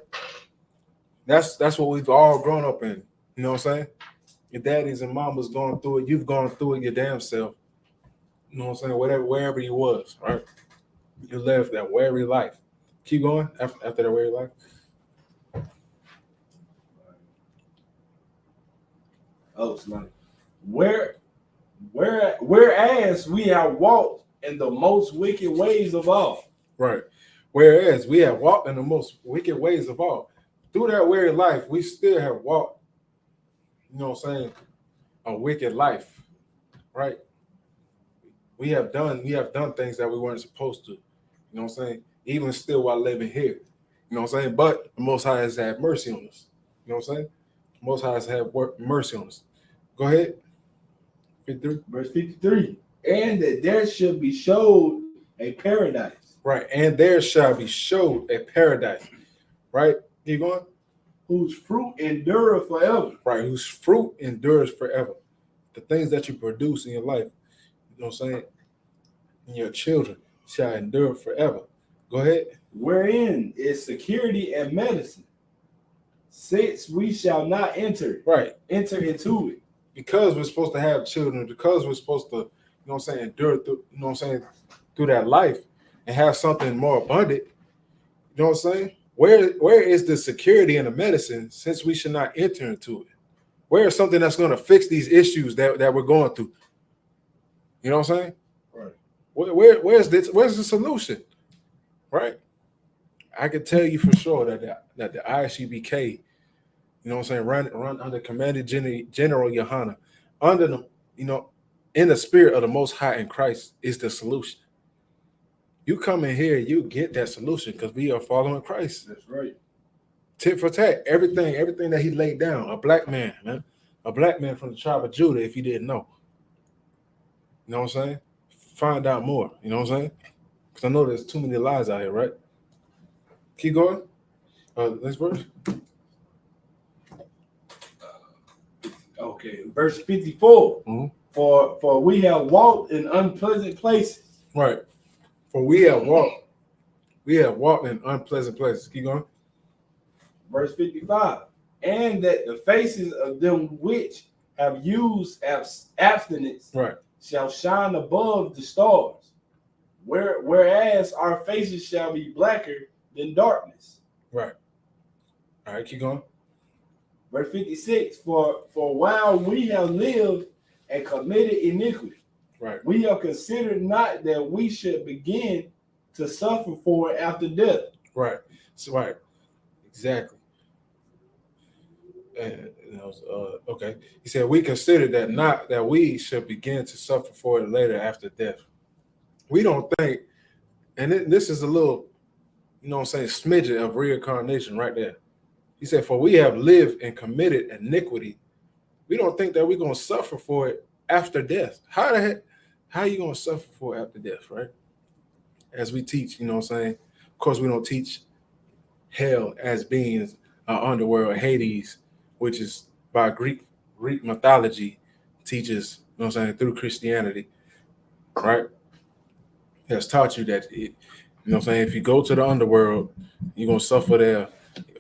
That's what we've all grown up in. You know what I'm saying? Your daddies and mamas going through it. You've gone through it your damn self. You know what I'm saying? Wherever you was, right? You lived that weary life. Keep going after that weary life. Oh, it's like whereas we have walked in the most wicked ways of all. Right. Whereas we have walked in the most wicked ways of all. Through that weary life, we still have walked, you know what I'm saying, a wicked life. Right? We have done things that we weren't supposed to. You know what I'm saying? Even still while living here. You know what I'm saying? But the Most High has had mercy on us. You know what I'm saying? The Most High has had mercy on us. Go ahead. 53. Verse 53. And that there should be showed a paradise. Right. And there shall be showed a paradise. Right? Keep going. Whose fruit endureth forever. Right. Whose fruit endures forever. The things that you produce in your life, you know what I'm saying? And your children shall endure forever. Go ahead. Wherein is security and medicine, since we shall not enter into it. Because we're supposed to have children, because we're supposed to, you know what I'm saying, endure through, you know what I'm saying, through that life and have something more abundant. You know what I'm saying? Where is the security and the medicine since we should not enter into it? Where is something that's going to fix these issues that we're going through? You know what I'm saying? Right. Where's the solution? Right? I can tell you for sure that the I.S.U.P.K You know what I'm saying? Run under Commander General YAHANNA, under the, in the spirit of the Most High in Christ is the solution. You come in here, you get that solution because we are following Christ. That's right. Tit for tat, everything that he laid down. A black man, man, a black man from the tribe of Judah. If you didn't know, you know what I'm saying? Find out more. You know what I'm saying? Because I know there's too many lies out here, right? Keep going. Next verse. Okay, verse 54. Mm-hmm. For we have walked in unpleasant places. Right. For we have walked in unpleasant places. Keep going. Verse 55. And that the faces of them which have used abstinence right. shall shine above the stars, whereas our faces shall be blacker than darkness. Right. All right, keep going. Verse 56. For while we have lived and committed iniquity, right, we have considered not that we should begin to suffer for it after death. Right. So, right. Exactly. Okay. He said we considered that not that we should begin to suffer for it later after death. We don't think, and this is a little, you know what I'm saying, smidget of reincarnation right there. He said, for we have lived and committed iniquity. We don't think that we're going to suffer for it after death. How the heck, how are you going to suffer for it after death, right? As we teach, you know what I'm saying? Of course, we don't teach hell as being an underworld, Hades, which is by Greek mythology, teaches, you know what I'm saying, through Christianity, right? It has taught you that, you know what I'm saying, if you go to the underworld, you're going to suffer there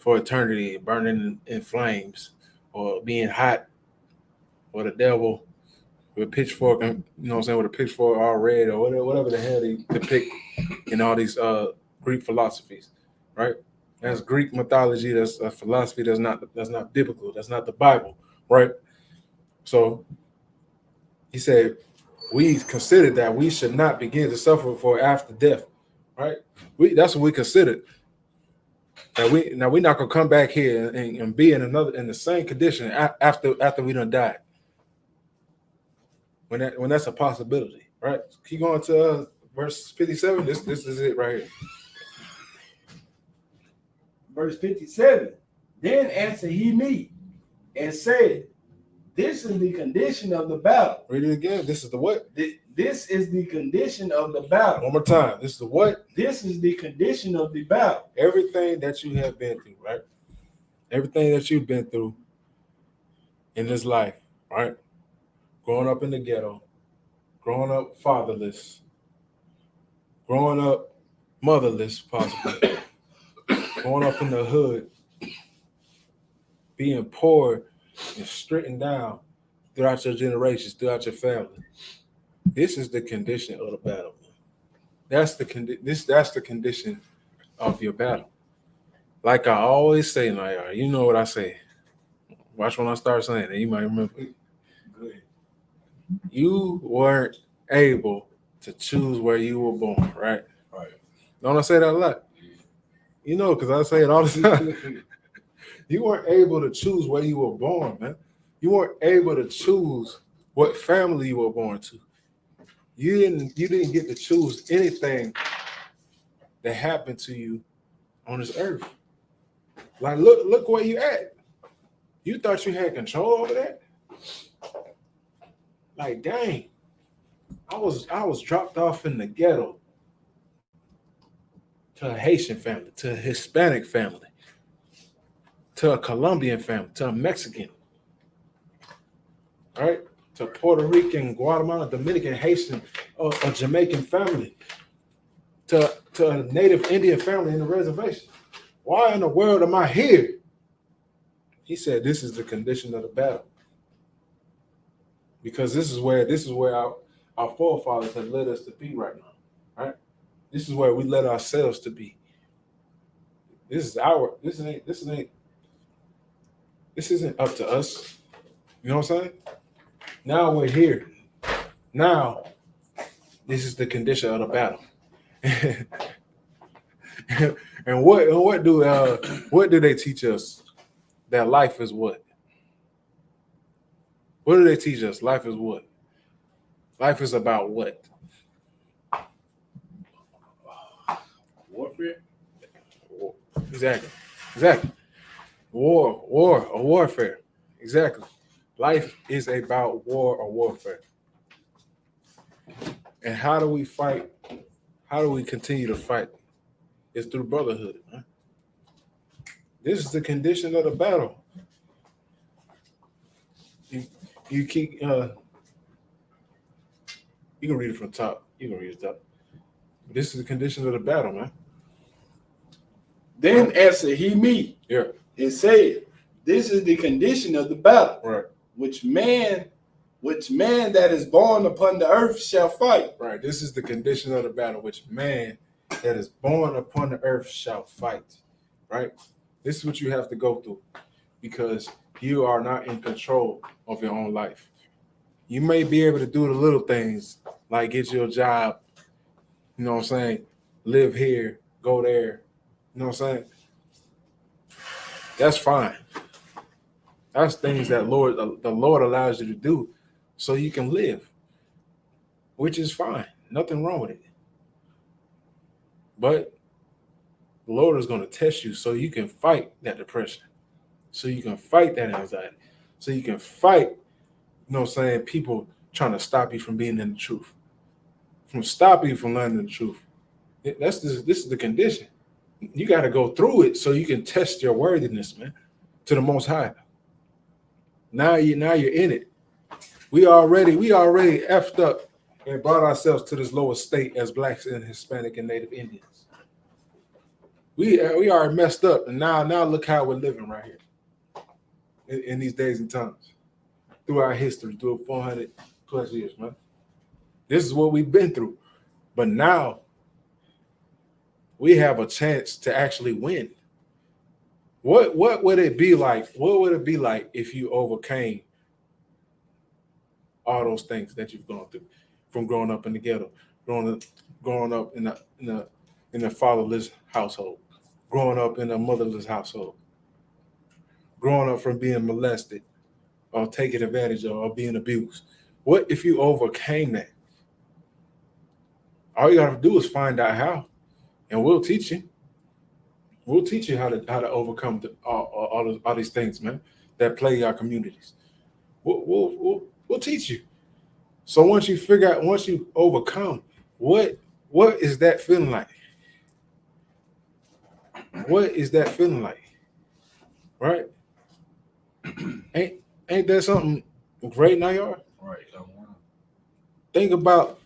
for eternity, burning in flames, or being hot, or the devil with a pitchfork, you know what I'm saying, with a pitchfork all red, or whatever the hell they depict in all these Greek philosophies, right? That's Greek mythology. That's a philosophy that's not biblical. That's not the Bible, right? So he said, we considered that we should not begin to suffer for after death, right? That's what we considered. We're not gonna come back here and be in the same condition after we done died. When that's a possibility, right? Keep going to verse 57. This is it right here. Verse 57. Then answered he me and said, this is the condition of the battle. Read it again. This is the what? This is the condition of the battle. One more time. This is the what? This is the condition of the battle. Everything that you have been through, right? Everything that you've been through in this life, right? Growing up in the ghetto, growing up fatherless, growing up motherless, possibly, growing up in the hood, being poor and stricken down throughout your generations, throughout your family. This is the condition of the battle. That's the condition of your battle. Like I always say, Nayar, you know what I say. Watch when I start saying it. You might remember. Good. You weren't able to choose where you were born, right? Right. Don't I say that a lot? You know, because I say it all the time. You weren't able to choose where you were born, man. You weren't able to choose what family you were born to. You didn't get to choose anything that happened to you on this earth. Like, look where you at. You thought you had control over that? Like, dang. I was dropped off in the ghetto to a Haitian family, to a Hispanic family, to a Colombian family, to a Mexican, right? To Puerto Rican, Guatemalan, Dominican, Haitian, a Jamaican family, to a native Indian family in the reservation. Why in the world am I here? He said, this is the condition of the battle. Because this is where our forefathers have led us to be right now, right? This is where we led ourselves to be. This isn't up to us. You know what I'm saying? Now we're here. Now, this is the condition of the battle. And what do they teach us that life is what? What do they teach us? Life is what? Life is about what? Warfare. Exactly. Warfare. Exactly. Life is about war or warfare. And how do we fight? How do we continue to fight? It's through brotherhood. Man. This is the condition of the battle. You keep. You can read it from the top. You can read it top. This is the condition of the battle, man. Then answered he me. Yeah. And said, this is the condition of the battle. Right. Which man that is born upon the earth shall fight. Right. This is the condition of the battle, which man that is born upon the earth shall fight. Right. This is what you have to go through because you are not in control of your own life. You may be able to do the little things like get you a job, you know what I'm saying? Live here, go there, you know what I'm saying? That's fine. That's things that the Lord allows you to do so you can live, which is fine. Nothing wrong with it. But the Lord is going to test you so you can fight that depression, so you can fight that anxiety, so you can fight, you know what I'm saying, people trying to stop you from being in the truth, from stopping you from learning the truth. This is the condition. You got to go through it so you can test your worthiness, man, to the Most High. Now you're in it. We already effed up and brought ourselves to this lower state as blacks and Hispanic and Native Indians. We are messed up, and now look how we're living right here in these days and times through our history, through 400 plus years, man. This is what we've been through, but now we have a chance to actually win. What would it be like? What would it be like if you overcame all those things that you've gone through, from growing up in the ghetto, growing up in a fatherless household, growing up in a motherless household, growing up from being molested or taken advantage of or being abused? What if you overcame that? All you got to do is find out how, and we'll teach you. We'll teach you how to overcome all these things, man, that plague our communities. We'll teach you. So once you figure out, once you overcome, what is that feeling like? What is that feeling like? Right? Ain't that something great, Nayar? Right. Think about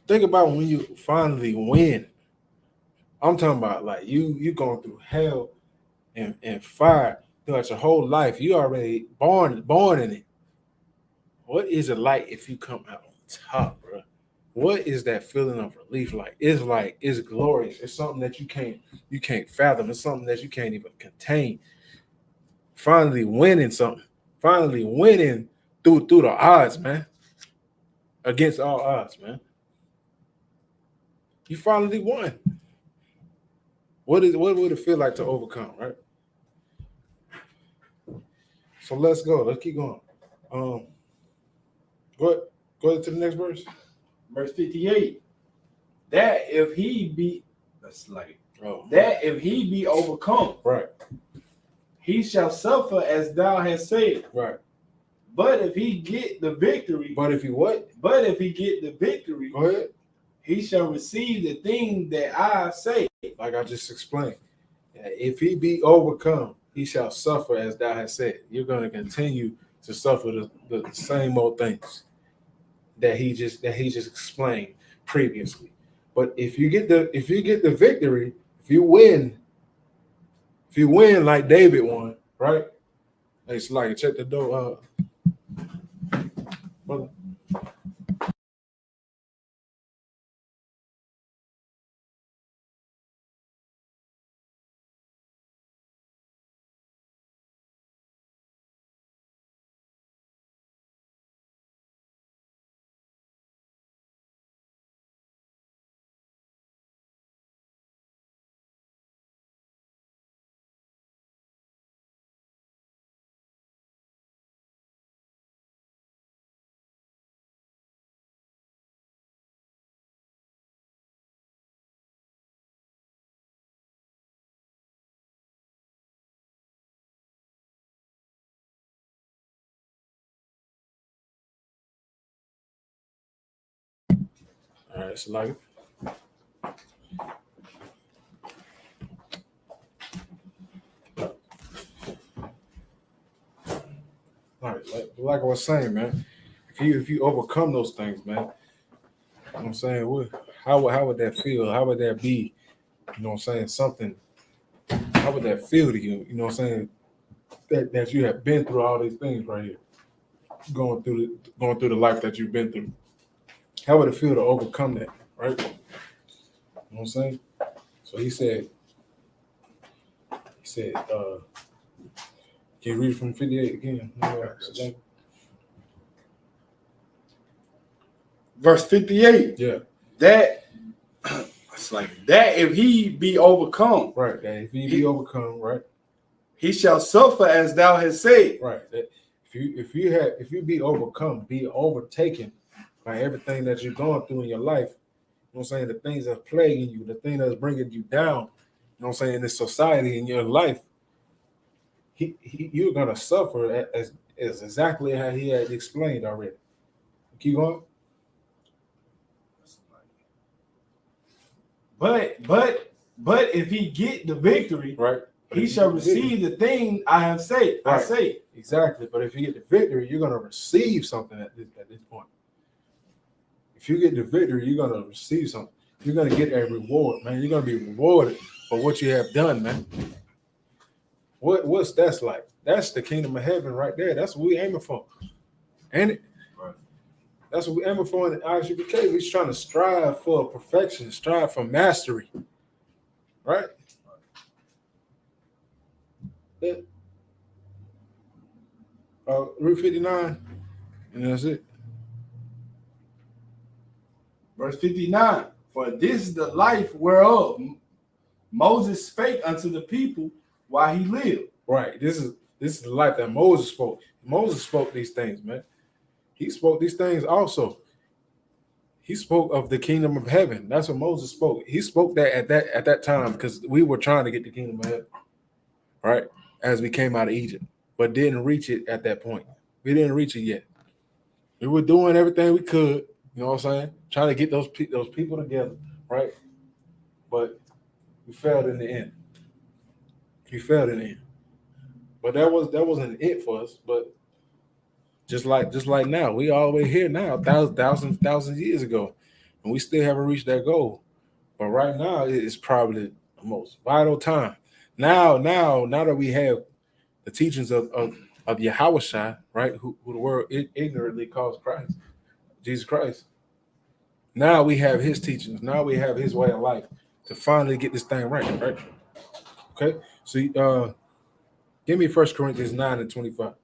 when you finally win. I'm talking about like you going through hell and fire throughout your whole life. You already born in it. What is it like if you come out on top, bro? What is that feeling of relief like? It's glorious. It's something that you can't fathom. It's something that you can't even contain. Finally winning something. Finally winning through the odds, man. Against all odds, man. You finally won. What would it feel like to overcome, right? So let's go. Let's keep going. Go ahead to the next verse. Verse 58. That if he be overcome, right, he shall suffer as thou hast said. Right. But if he get the victory, but if he what? But if he get the victory, go ahead. He shall receive the thing that I say. Like I just explained. If he be overcome, he shall suffer as thou hast said. You're going to continue to suffer the same old things that he just explained previously. But if you get the victory, if you win like David won, right? It's like check the door, brother. All right, so like. All right, like I was saying, man, if you overcome those things, man, you know what I'm saying, how would that feel? How would that be? You know what I'm saying? Something. How would that feel to you? You know what I'm saying? That you have been through all these things right here, going through the life that you've been through. How would it feel to overcome that? Right? You know what I'm saying? So he said, can you read from 58 again? Verse 58. Yeah. That it's like that if he be overcome. Right. That if he be overcome, right? He shall suffer as thou hast said. Right. That if you be overcome, be overtaken by everything that you're going through in your life, you know what I'm saying, the things that's plaguing you, the thing that's bringing you down, you know what I'm saying, in this society, in your life, you're gonna suffer as exactly how he had explained already. Keep going. But if he get the victory, right, he shall receive the thing I have said. Right. I say exactly. But if you get the victory, you're gonna receive something at this point. If you get the victory, you're gonna receive something. You're gonna get a reward, man. You're gonna be rewarded for what you have done, man. What's that's like? That's the kingdom of heaven right there. That's what we aiming for. Ain't it? Right. That's what we aiming for in the I.S.U.P.K. We're trying to strive for perfection, strive for mastery. Right? Yeah. Route 59, and that's it. Verse 59. For this is the life whereof Moses spake unto the people while he lived. Right. This is the life that Moses spoke. Moses spoke these things, man. He spoke these things also. He spoke of the kingdom of heaven. That's what Moses spoke. He spoke that at that time because we were trying to get the kingdom of heaven, right? As we came out of Egypt, but didn't reach it at that point. We didn't reach it yet. We were doing everything we could, you know what I'm saying? Trying to get those people together, right? But we failed in the end. We failed in the end. But that wasn't it for us. But just like now, we all the way here now, thousands years ago, and we still haven't reached that goal. But right now, it's probably the most vital time. Now that we have the teachings of Yahawashi, right, who the world ignorantly calls Christ, Jesus Christ. Now we have his teachings. Now we have his way of life to finally get this thing right? Okay, so give me 1 Corinthians 9:25.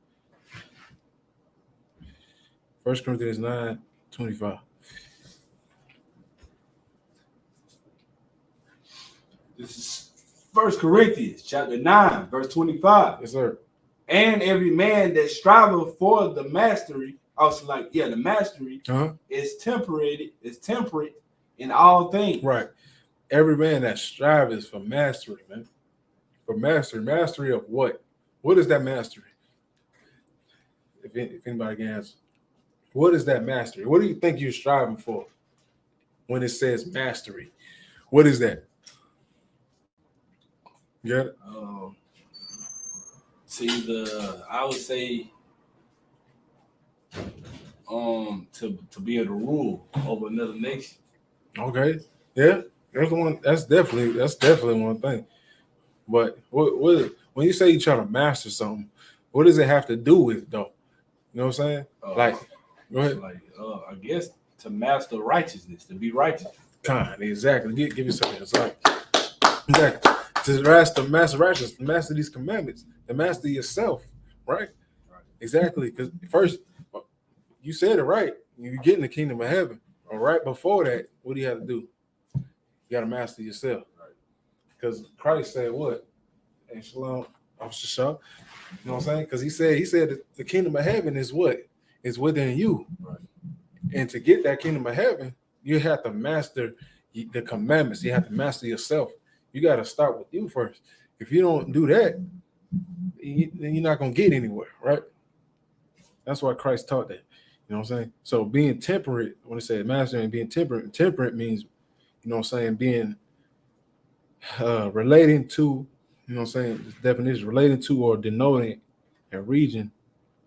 1 Corinthians 9:25. This is 1 Corinthians chapter 9, verse 25. Yes, sir. And every man that striveth for the mastery, also the mastery is temperate in all things. Right. Every man that strives for mastery, man. For mastery of what? What is that mastery? If anybody can answer. What is that mastery? What do you think you're striving for when it says mastery? What is that? Yeah. I would say to be able to rule over another nation. Okay. Yeah. That's definitely one thing. But what when you say you're trying to master something, what does it have to do with though? You know what I'm saying? Go ahead. I guess to master righteousness, to be righteous. Exactly. Give you something. It's like exactly. To master righteousness, to master these commandments, to master yourself, right? Exactly. Because first, you said it right. You get in the kingdom of heaven. Or right before that, what do you have to do? You got to master yourself. Because Christ said what? And Shalom, Shah. You know what I'm saying? Because he said that the kingdom of heaven is what? It's within you. Right. And to get that kingdom of heaven, you have to master the commandments. You have to master yourself. You got to start with you first. If you don't do that, then you're not going to get anywhere, right? That's why Christ taught that. You know know what I'm saying? So being temperate, when it says mastering and being temperate means, you know what I'm saying, being relating to, you know what I'm saying, this definition, relating to or denoting a region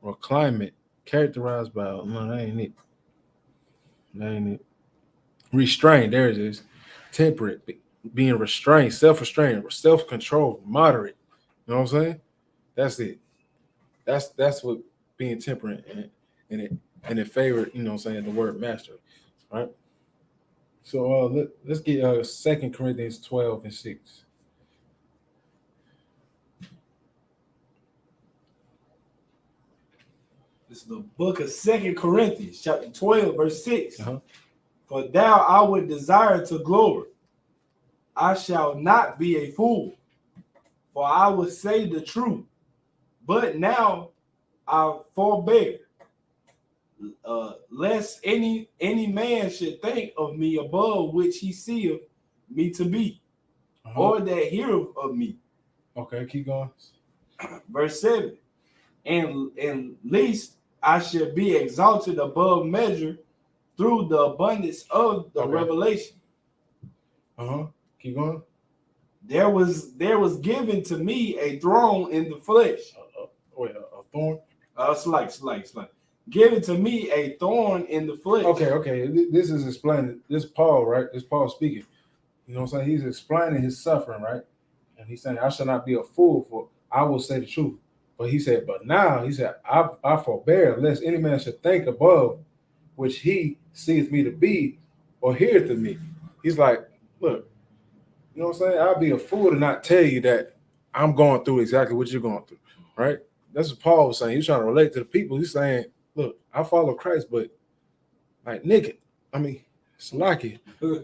or climate characterized by, no, that ain't it. That ain't it. Restrained, there it is. Temperate, being restrained, self-restrained, self-control, moderate. You know what I'm saying? That's it. That's what being temperate and it favored, you know what I'm saying, the word master. Right? So let's get 2 Corinthians 12:6. This is the book of 2 Corinthians, chapter 12, verse 6. Uh-huh. For thou I would desire to glory. I shall not be a fool, for I will say the truth. But now I forbear, lest any man should think of me above which he seeth me to be, or that heareth of me. Okay, keep going. Verse 7. And least I should be exalted above measure through the abundance of the revelation. Keep going. There was given to me a throne in the flesh. A thorn? Slight. Given to me a thorn in the flesh. Okay. This is explaining. This Paul, right? This Paul speaking. You know what I'm saying? He's explaining his suffering, right? And he's saying, I shall not be a fool, for I will say the truth. But he said, but now, he said, I forbear, lest any man should think above which he seeth me to be, or heareth of me. He's like, look, you know what I'm saying? I'll be a fool to not tell you that I'm going through exactly what you're going through, right? That's what Paul was saying. He's trying to relate to the people. He's saying, look, I follow Christ, but like, nigga, I mean, it's lucky. You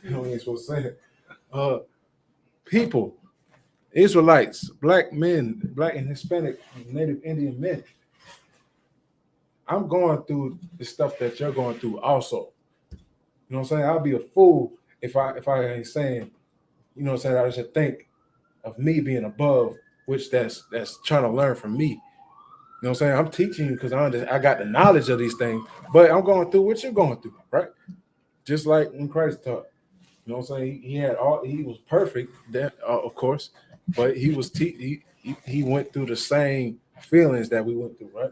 know what you're supposed to say. People, Israelites, black men, black and Hispanic, Native Indian men. I'm going through the stuff that you're going through also. You know what I'm saying? I'll be a fool if I ain't saying, you know what I'm saying, I should think of me being above, which that's trying to learn from me. You know what I'm saying? I'm teaching you because I got the knowledge of these things, but I'm going through what you're going through, right? Just like when Christ taught. You know what I'm saying? He was perfect, that of course, but he went through the same feelings that we went through, right?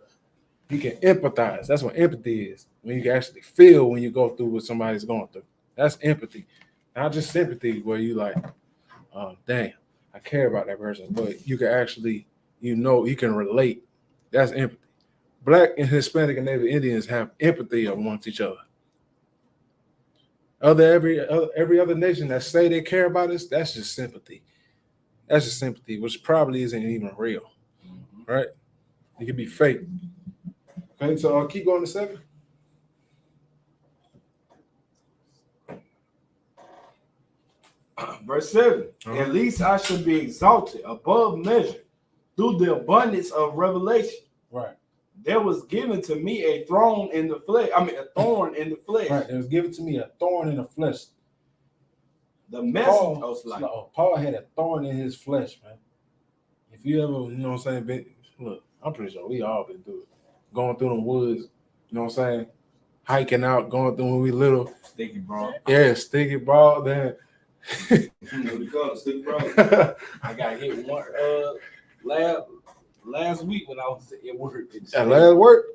He can empathize. That's what empathy is. When you can actually feel when you go through what somebody's going through. That's empathy. Not just sympathy where you like, dang, I care about that person, but you can actually, you can relate. That's empathy. Black and Hispanic and Native Indians have empathy amongst each other. Every other nation that say they care about us, that's just sympathy. That's just sympathy, which probably isn't even real, right? It could be fake. Okay, so I'll keep going to 7. Verse 7. At least I should be exalted above measure through the abundance of revelation. Right. There was given to me a thorn in the flesh. A thorn in the flesh. Right. There was given to me a thorn in the flesh. The message Paul had a thorn in his flesh, man. If you ever, you know what I'm saying, look, I'm pretty sure we all been through it. Going through the woods, you know what I'm saying? Hiking out, going through when we little. Sticky broad. Yeah, sticky broad. Then Sticky broad. I got hit one last week when I was at work. At last work?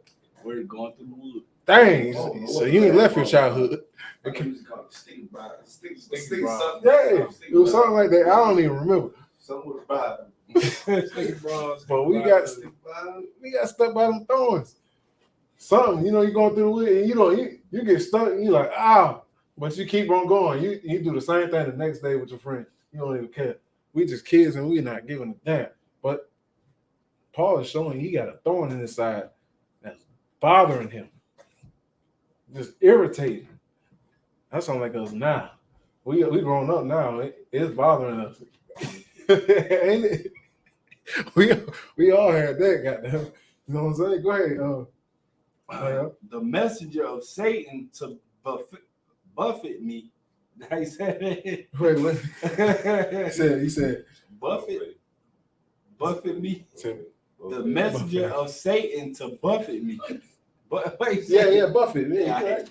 We're going through the woods. Dang, so you ain't left your childhood. Sticky broad. Yeah, it was something like that. I don't even remember. Something with a vibe. But we got stuck by them thorns. Something, you going through the wood and you get stuck and you're like, but you keep on going. You do the same thing the next day with your friend. You don't even care. We just kids and we're not giving a damn. But Paul is showing he got a thorn in his side that's bothering him. Just irritating. That sounds like us now. We grown up now. It's bothering us. Ain't it? We all had that, goddamn. You know what I'm saying? Go ahead. The messenger of Satan to buffet me. He said it. He said buffet me. The messenger of Satan to buffet me. But yeah, Buffett. Yeah, right.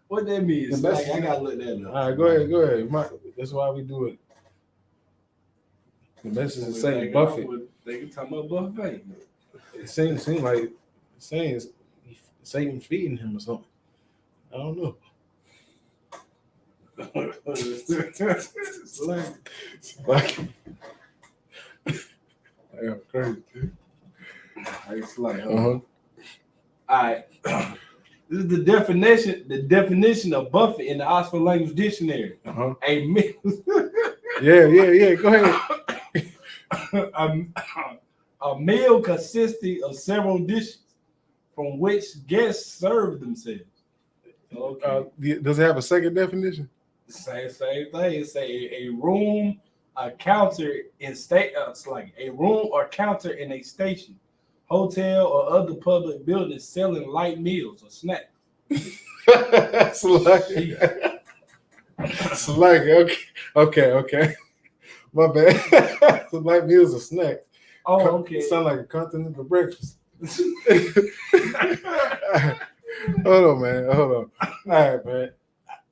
What that means? Like, I gotta look that up. All right, go ahead. That's why we do it. The message is saying Buffett. They can talk about Buffett. It seems like saying Satan feeding him or something. I don't know. It's like I'm crazy. It's like, all right. This is the definition of Buffett in the Oxford Language Dictionary. A meal. Yeah. Go ahead. A meal consisting of several dishes from which guests serve themselves. Okay. Does it have a second definition? Same thing. It's a room, a counter in state. It's like a room or counter in a station, hotel, or other public buildings selling light meals or snacks. It's like okay. My bad. Some light meals or snacks. Oh, okay. It sounds like a continental breakfast. Hold on, man. All right, man.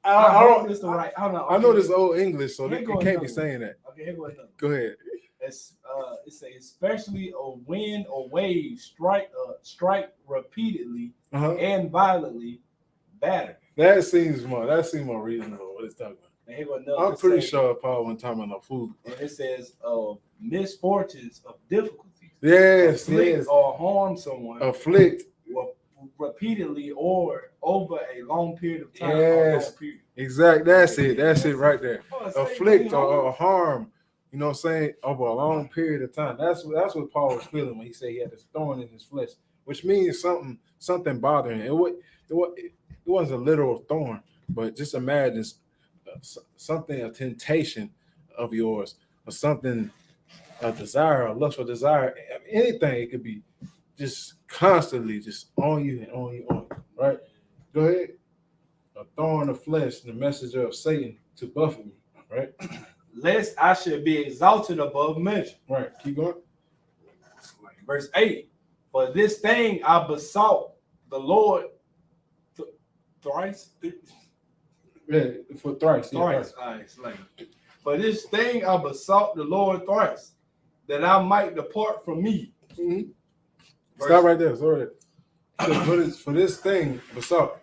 I don't. It's the right. Hold on. Okay. I know this old English, so they can't be saying that. Okay, here goes another. Go ahead. It's especially a wind or wave strike repeatedly and violently batter. That seems more reasonable. What it's talking about. Here goes another. I'm pretty sure Paul wasn't talking about no food. And it says misfortunes of difficulties. Yes, or harm someone. Afflict. Repeatedly or over a long period of time. Yes, exactly. That's it right there. Afflict or harm, you know what I'm saying, over a long period of time. That's what Paul was feeling when he said he had this thorn in his flesh, which means something bothering him. It wasn't a literal thorn, but just imagine something, a temptation of yours, or something, a desire, a lustful desire, anything. It could be just constantly just on you, right? Go ahead. A thorn of flesh, the messenger of Satan to buffet me, right? Lest I should be exalted above measure. Right. Keep going. Verse 8. For this thing I besought the Lord thrice. Yeah, for thrice. Thrice. All right, for this thing I besought the Lord thrice, that I might depart from me. Mm-hmm. Stop right there. Sorry. For this thing besought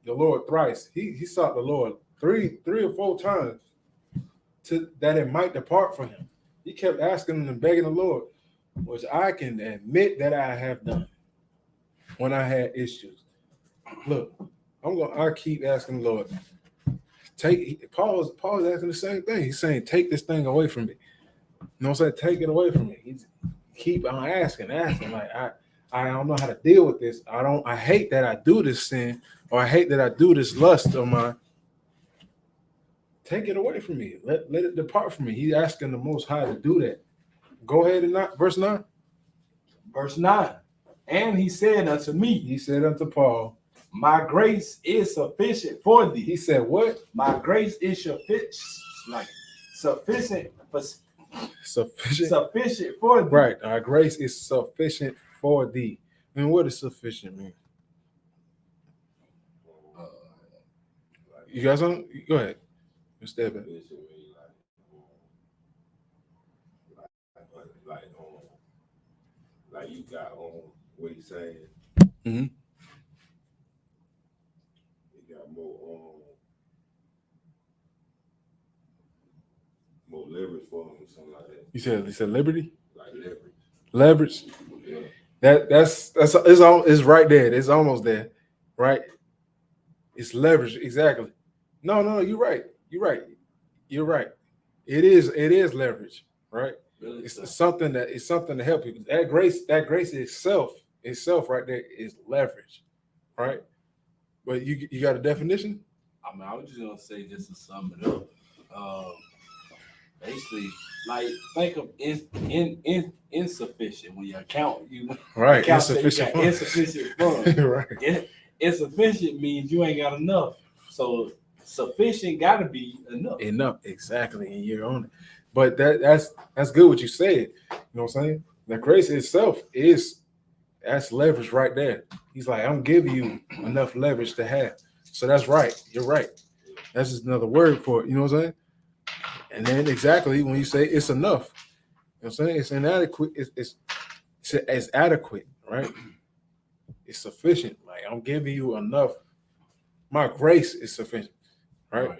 the Lord thrice. He sought the Lord three or four times that it might depart from him. He kept asking and begging the Lord, which I can admit that I have done when I had issues. Look, I keep asking the Lord. Paul's asking the same thing. He's saying, take this thing away from me. You know what I'm saying? Take it away from me. I'm asking. Like, I don't know how to deal with this. I hate that I do this sin, or I hate that I do this lust of mine. Take it away from me. Let it depart from me. He's asking the Most High to do that. Go ahead and verse 9. Verse 9. And he said unto me. He said unto Paul, my grace is sufficient for thee. He said what? My grace is sufficient for thee. Right. Our grace is sufficient for thee. And what does sufficient mean? You guys on? Go ahead. Step back. Like you got on what he's saying. Mm-hmm. You got more leverage for him or something like that. You said liberty? Like leverage. Leverage. Yeah. That's it's right there. It's almost there, right? It's leverage, exactly. No, you're right. It is leverage, right? Really? It's something to help you. That grace itself right there is leverage, right? But you got a definition? I mean, I was just gonna say, just to sum it up, basically, like, think of insufficient when you count. Right, insufficient funds. Insufficient funds. Right. Insufficient means you ain't got enough. So sufficient got to be enough. Exactly, and you're on it. But that's good what you said. You know what I'm saying? The grace itself is That's leverage right there. He's like, I'm giving you enough leverage to have. So that's right. You're right. That's just another word for it. You know what I'm saying? And then exactly when you say it's enough, you know what I'm saying? It's inadequate. It's adequate, right? It's sufficient. Like I'm giving you enough. My grace is sufficient, right?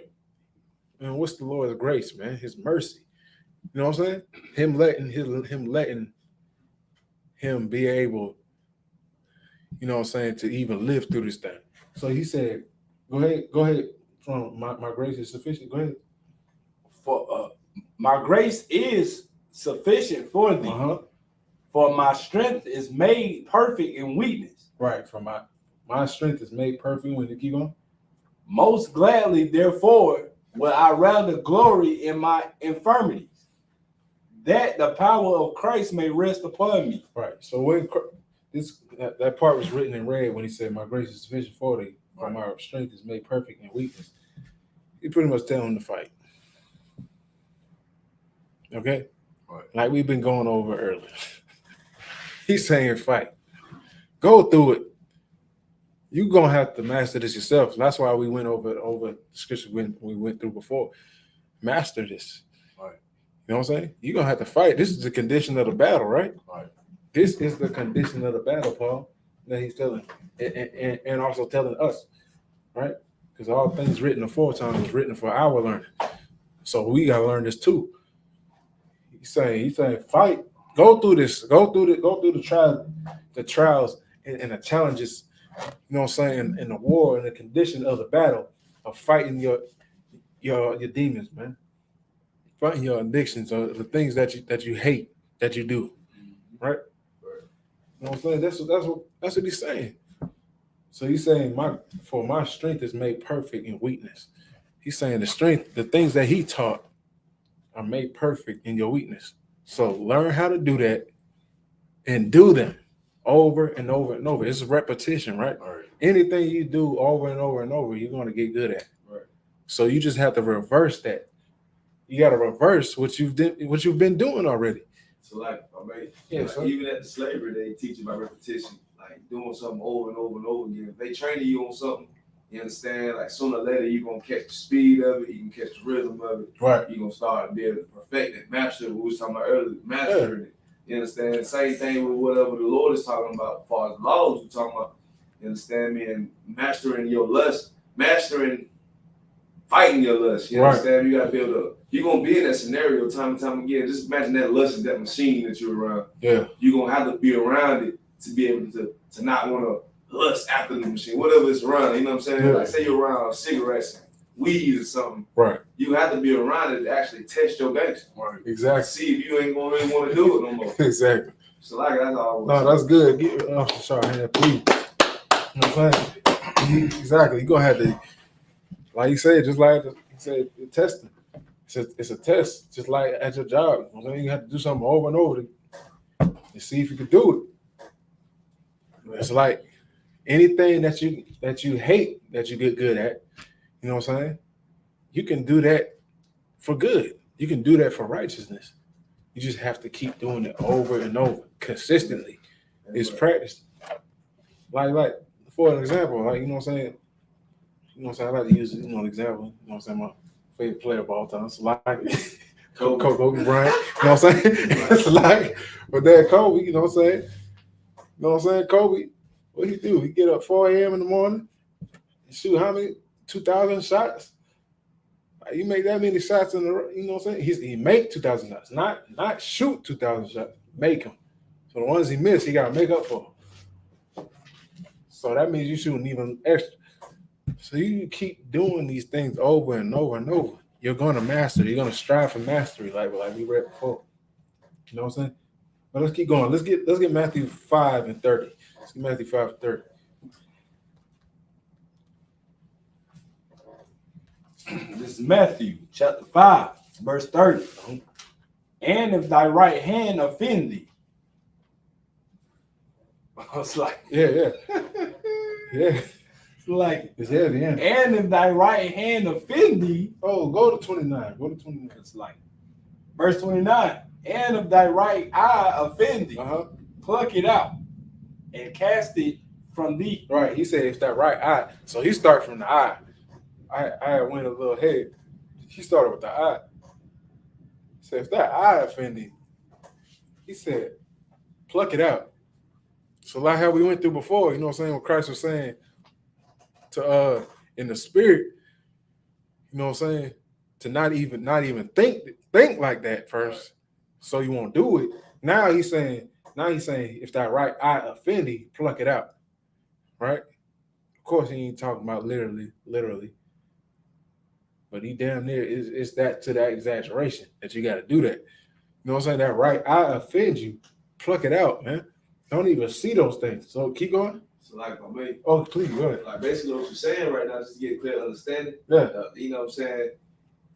And what's the Lord's grace, man? His mercy. You know what I'm saying? Him letting him be able, you know what I'm saying, to even live through this thing. So he said, go ahead. From my grace is sufficient. Go ahead. For my grace is sufficient for thee. For my strength is made perfect in weakness. Right. For my strength is made perfect when you keep on. Most gladly, therefore, will I rather glory in my infirmities, that the power of Christ may rest upon me. Right. So when that part was written in red when he said, "My grace is sufficient for thee, for my strength is made perfect in weakness." He pretty much telling him to fight. Okay? Right. Like we've been going over earlier. He's saying fight. Go through it. You're gonna have to master this yourself. That's why we went over the scripture when we went through before. Master this. Right. You know what I'm saying? You're gonna have to fight. This is the condition of the battle, right? Right. This is the condition of the battle, Paul, that he's telling, and also telling us, right? Because all things written aforetime was written for our learning. So we gotta learn this too. He's saying, fight, go through this, go through the trials and the challenges, you know what I'm saying, in the war and the condition of the battle of fighting your demons, man. Fighting your addictions or the things that you hate that you do. Right? You know what I'm saying? That's what he's saying. So he's saying my strength is made perfect in weakness. He's saying the things that he taught are made perfect in your weakness. So learn how to do that and do them over and over and over. It's a repetition, right? Anything you do over and over and over, you're going to get good at. Right. So you just have to reverse that. You got to reverse what you've been doing already. So like, even at the slavery, they teach you about repetition, like doing something over and over and over again. If they training you on something, you understand, like sooner or later you're gonna catch the speed of it, you can catch the rhythm of it, right? You're gonna start to be able to perfect it, master it. We was talking about earlier, mastering it. You understand? Same thing with whatever the Lord is talking about as far as laws, we're talking about, you understand me, and mastering your lust, fighting your lust. You understand? You gotta be able to. You're gonna be in that scenario time and time again. Just imagine that lust is that machine that you're around. Yeah. You're gonna have to be around it to be able to not want to lust after the machine, whatever it's around. You know what I'm saying? Yeah. Like say you're around cigarettes and weed or something. Right. You have to be around it to actually test your gangster. Right. Exactly. See if you ain't gonna really want to do it no more. Exactly. So like that's all. No, that's good. Get sorry, hand, please. You know what I'm saying? Exactly. You're gonna have to, like you said, just like you said, testing. It's a test, just like at your job. You know, you have to do something over and over to see if you can do it. It's like anything that you hate that you get good at. You know what I'm saying? You can do that for good. You can do that for righteousness. You just have to keep doing it over and over consistently. It's practice. Like for an example, like you know what I'm saying. You know what I'm saying. I like to use an example. You know what I'm saying. My favorite player of all time. So like Kobe Bryant. You know what I'm saying? It's like, but then Kobe. You know what I'm saying. You know what I'm saying. Kobe. What he do? He get up 4 a.m. in the morning and shoot how many 2,000 shots. Like you make that many shots in the, you know what I'm saying? He make 2,000 shots, not shoot 2,000 shots, make them. So the ones he missed, he got to make up for. So that means you shooting even extra. So you keep doing these things over and over and over. You're going to master. You're going to strive for mastery, like we read before. You know what I'm saying? But let's keep going. Let's get Matthew 5 and 30. Let's get Matthew 5 and 30. This is Matthew chapter 5, verse 30. And if thy right hand offend thee. I was like, yeah. Like it's heavy, yeah. And if thy right hand offend thee. Oh, go to 29. Go to 29. It's like verse 29. And if thy right eye offend thee, pluck it out and cast it from thee. Right. He said, if that right eye. So he started from the eye. I went a little ahead. He started with the eye. He said, if that eye offend thee, he said, pluck it out. So like how we went through before, you know what I'm saying? What Christ was saying to in the spirit, you know what I'm saying? To not even think like that first, so you won't do it. Now he's saying, if that right eye offend thee, pluck it out. Right? Of course, he ain't talking about literally, but he damn near is that to that exaggeration that you got to do that. You know what I'm saying? That right eye offends you, pluck it out, man. Don't even see those things. So keep going. So like my mate. Oh, please go ahead. Like basically what you're saying right now, just to get a clear understanding. Yeah. You know what I'm saying?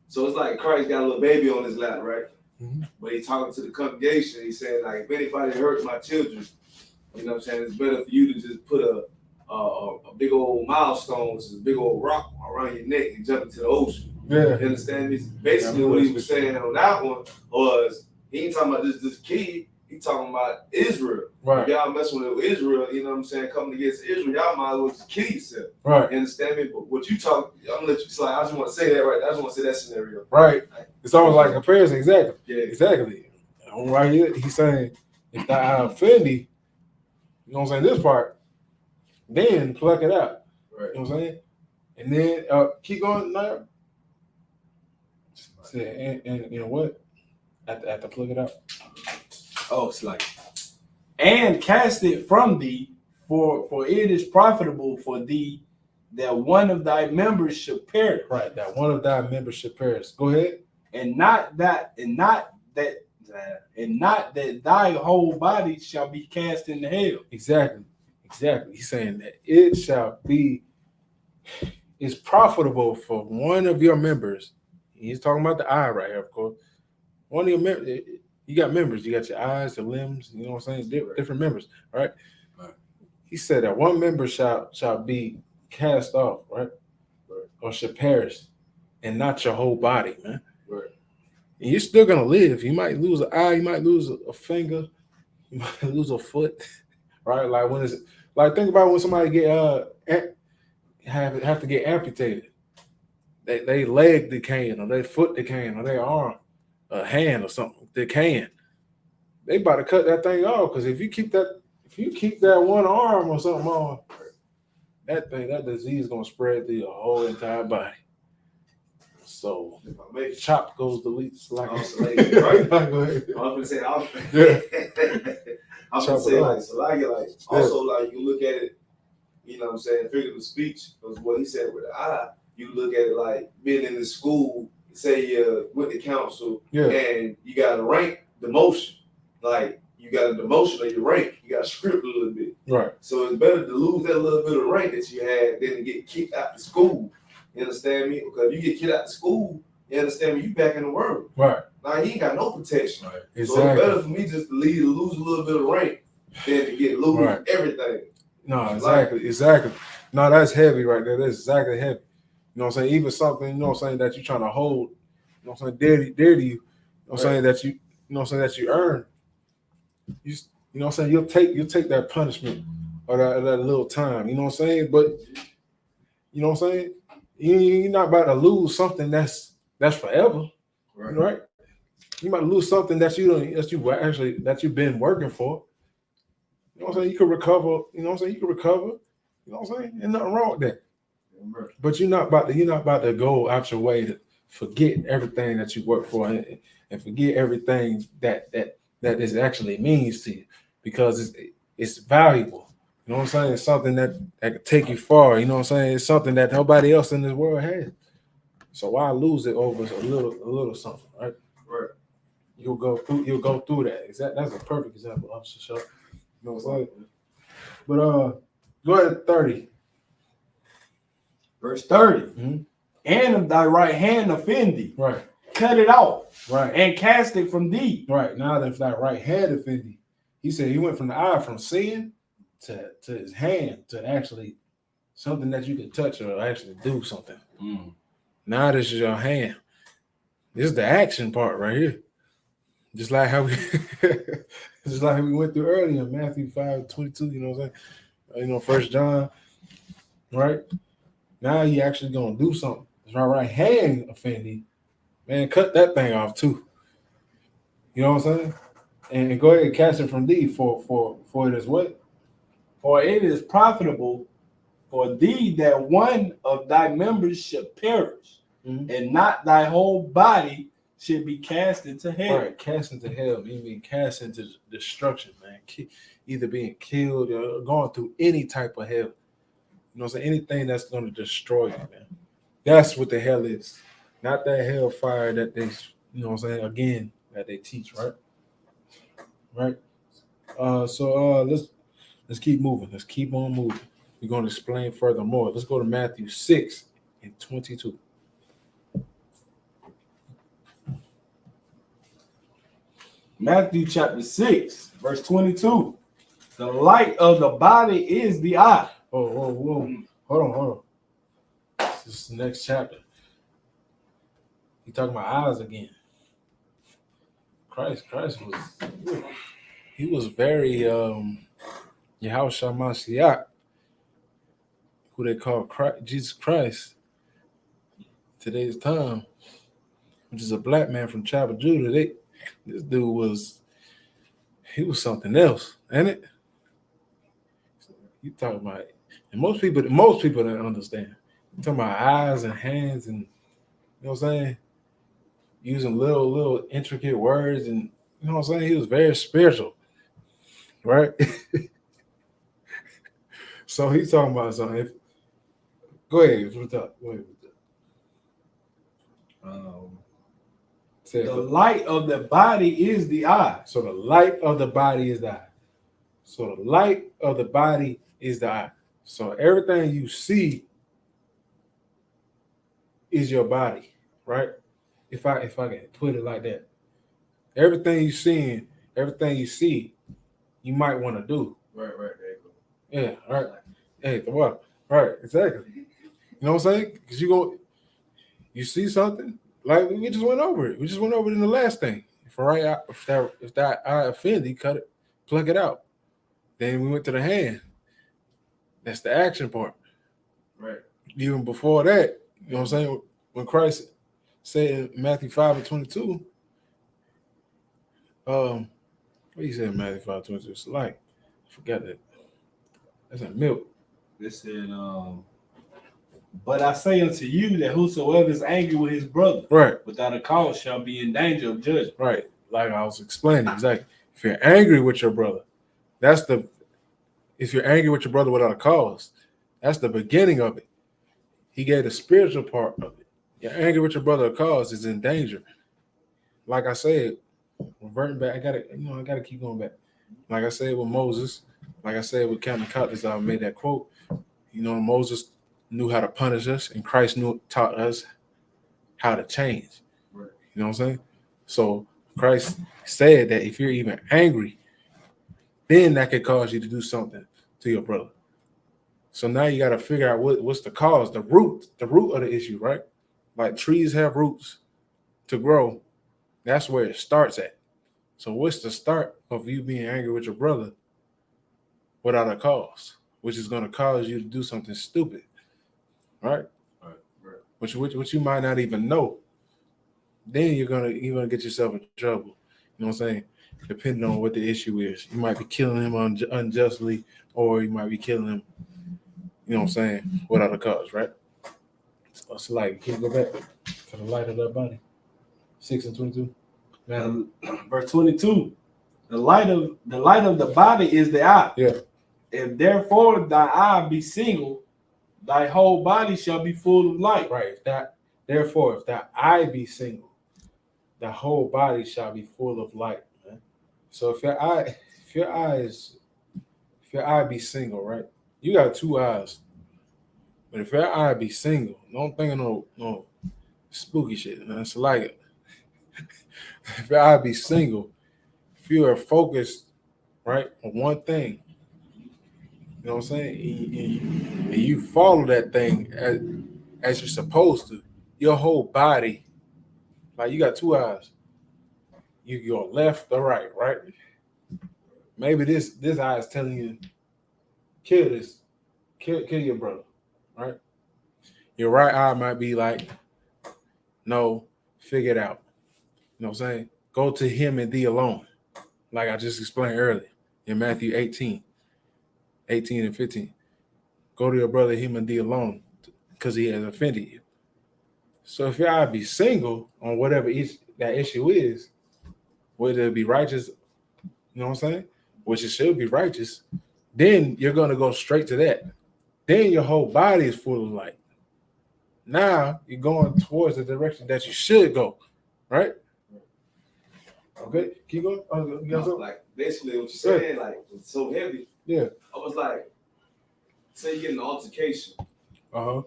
So it's like Christ got a little baby on his lap, right? Mm-hmm. But he's talking to the congregation. He's saying, like, if anybody hurts my children, you know what I'm saying, it's better for you to just put a big old milestone, which is a big old rock around your neck and jump into the ocean. Yeah. You understand me? Basically what he was saying on that one was, he ain't talking about this kid. He talking about Israel. Right. If y'all messing with Israel, you know what I'm saying, coming against Israel, y'all might as well just kill yourself. Right. You understand me? But what you talk, I'm gonna let you slide. I just want to say that right. I just want to say that scenario. Right. It's almost like a comparison. Exactly. Yeah. Exactly. Right here, he's saying, if that eye offend thee, you know what I'm saying, this part, then pluck it out. Right. You know what I'm saying? And then keep going now. And you know what? At the plug it out. Oh, it's like, and cast it from thee, for it is profitable for thee that one of thy members should perish. Right, that one of thy members should perish. Go ahead. And not that thy whole body shall be cast into hell. Exactly. He's saying that it shall be, it's profitable for one of your members. He's talking about the eye right here, of course. One of your members, you got members, you got your eyes, your limbs, you know what I'm saying? Different members, right? He said that one member shall be cast off, right? Or should perish, and not your whole body, man. Right. And you're still gonna live. You might lose an eye, you might lose a finger, you might lose a foot, right? Like when it's like, think about when somebody get have to get amputated. They leg decaying, or their foot decaying, or their arm, a hand or something decaying. They about to cut that thing off, because if you keep that one arm or something on, that disease is gonna spread through your whole entire body. So chop goes the least. Like, right? I'm gonna say, also like you look at it, you know what I'm saying, figurative speech was what he said with the eye. You look at it like being in the school, say you're with the council, and you got a rank demotion. Like, you got a demotion of your rank, you got to script a little bit. Right. So it's better to lose that little bit of rank that you had than to get kicked out of school. You understand me? Because if you get kicked out of school, you understand me, you back in the world. Right. Now, he ain't got no protection. Right. Exactly. So it's better for me just to lose a little bit of rank than to get lose everything. No, exactly. No, that's heavy right there. That's exactly heavy. You know what I'm saying? Even something, you know what I'm saying, that you're trying to hold, you know what I'm saying, dear to you, you know what I'm saying, that you know what I'm saying, that you earn. You know what I'm saying, you'll take that punishment or that little time, you know what I'm saying? But you know what I'm saying? You're not about to lose something that's forever. Right? You might lose something that you've been working for. You know what I'm saying? You could recover, you know what I'm saying? You know what I'm saying? There's nothing wrong with that. But you're not about to go out your way to forget everything that you work for and forget everything that this actually means to you, because it's valuable. You know what I'm saying? It's something that could take you far. You know what I'm saying? It's something that nobody else in this world has. So why lose it over a little something, right? Right. You'll go through that. That's a perfect example, Officer Shaw. You know what I'm saying? But go ahead, 30. Verse 30. Mm-hmm. And if thy right hand offend thee, right, cut it off, right, and cast it from thee. Right. Now that if thy right hand offend thee, he said he went from the eye, from sin to his hand, to actually something that you can touch or actually do something. Now this is your hand. This is the action part right here. Just like how we It's like we went through earlier in Matthew 5:22, you know what I'm saying? You know, 1 John, right? Now you actually gonna do something. If my right hand offend thee, man, cut that thing off too. You know what I'm saying? And go ahead and cast it from thee for it is what? For it is profitable for thee that one of thy members should perish, and not thy whole body should be cast into hell. Right, cast into hell, meaning cast into destruction, man. Either being killed or going through any type of hell. You know what I'm saying? Anything that's going to destroy you, man. That's what the hell is. Not that hellfire that they, you know what I'm saying, again, that they teach, right? Right? So let's keep moving. Let's keep on moving. We're going to explain furthermore. Let's go to Matthew 6:22. Matthew chapter 6, verse 22. The light of the body is the eye. Whoa. Hold on. This is the next chapter. He talking about eyes again. Christ was very YAHANNA, who they call Christ, Jesus Christ, today's time, which is a black man from tribe of Judah. This dude was something else, ain't it? You talking about it. And most people don't understand. You talking about eyes and hands and, you know what I'm saying? Using little intricate words, and you know what I'm saying? He was very spiritual, right? So he's talking about something. Go ahead. What's up? The light of the body is the eye. So the light of the body is the eye. So the light of the body is the eye. So everything you see is your body, right? If I can put it like that. Everything you see, you might want to do. Right, there you go. Yeah, right. Hey, the water. Right, exactly. You know what I'm saying? Because you see something, like we just went over it. We just went over it in the last thing. If that eye offend you, cut it, pluck it out. Then we went to the hand. That's the action part. Right. Even before that, you know what I'm saying? When Christ said in Matthew 5:22, what he said in Matthew 5:22? It's like, I forgot that. That's in milk. It said, but I say unto you that whosoever is angry with his brother, right, without a cause shall be in danger of judgment. Right. Like I was explaining, exactly. If you're angry with your brother, if you're angry with your brother without a cause, that's the beginning of it. He gave the spiritual part of it. You're angry with your brother, a cause is in danger. Like I said, reverting back, I gotta keep going back. Like I said with Moses, like I said with Captain Cotton, I made that quote. You know, Moses knew how to punish us, and Christ taught us how to change. Right. You know what I'm saying? So Christ said that if you're even angry, then that could cause you to do something to your brother. So now you got to figure out what's the cause, the root of the issue, right? Like trees have roots to grow. That's where it starts at. So what's the start of you being angry with your brother without a cause, which is going to cause you to do something stupid, right? Right. Which you might not even know. Then you're gonna get yourself in trouble. You know what I'm saying? Depending on what the issue is, you might be killing him unjustly, or you might be killing him, you know what I'm saying, without a cause, right? So it's like, can you go back to the light of that body? 6:22. Verse 22. The light of the body is the eye. Yeah. If therefore thy eye be single, thy whole body shall be full of light. Right. If thy eye be single, the whole body shall be full of light, man. So if your eye be single, right? You got two eyes. But if your eye be single, don't think of no spooky shit, man. It's like if your eye be single, if you are focused, right, on one thing, you know what I'm saying? And you follow that thing as you're supposed to, your whole body, like you got two eyes. You go left or right, right? maybe this eye is telling you, kill your brother, right? Your right eye might be like, no, figure it out. You know what I'm saying? Go to him and thee alone. Like I just explained earlier in Matthew 18 and 15. Go to your brother, him and thee alone, because he has offended you. So if your eye be single on whatever that issue is, whether it be righteous, you know what I'm saying? Which it should be righteous, then you're going to go straight to that. Then your whole body is full of light. Now you're going towards the direction that you should go, right? Okay, keep going. Like basically what you're saying, like it's so heavy. Yeah. I was like, say you get an altercation. You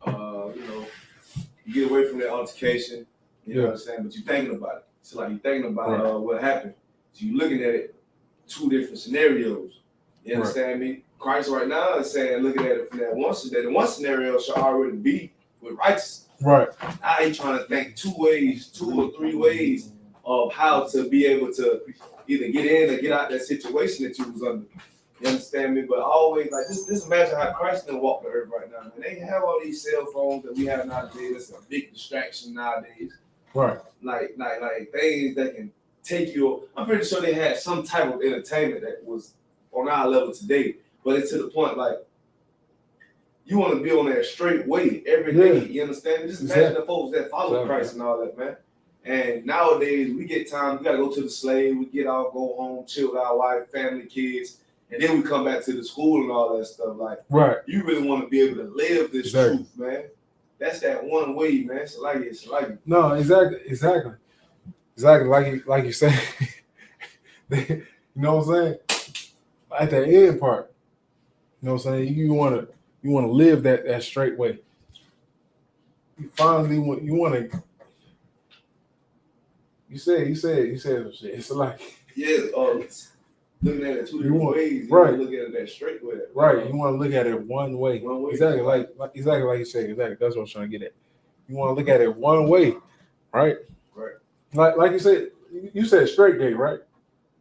know, you get away from that altercation, you know what I'm saying, but you're thinking about it. So like you're thinking about what happened. So you're looking at it, two different scenarios. You understand me? Christ right now is saying, looking at it from that one scenario should already be with righteousness. Right. Now he's trying to think two or three ways of how to be able to either get in or get out that situation that you was under. You understand me? But always like just imagine how Christ can walk the earth right now. Man. They have all these cell phones that we have nowadays. It's a big distraction nowadays. Right. Like things that can take you. I'm pretty sure they had some type of entertainment that was on our level today. But it's to the point like you want to be on that straight way every day. You understand me? Just imagine the folks that follow Christ and all that, man. And nowadays we get time. We gotta go to the slave. We get out, go home, chill with our wife, family, kids. And then we come back to the school and all that stuff. Like, you really want to be able to live this truth, man. That's that one way, man. It's like no, exactly. Like you say. You know what I'm saying? At the end part, you know what I'm saying. You want to live that straight way. You finally want to. You said some shit. It's like looking at it two different ways. You right. Look at it that straight way. Right. You want to look at it one way. Exactly. Like you said. Exactly. That's what I was trying to get at. You want to look at it one way, right? Right. Like you said. You said straight gate, right?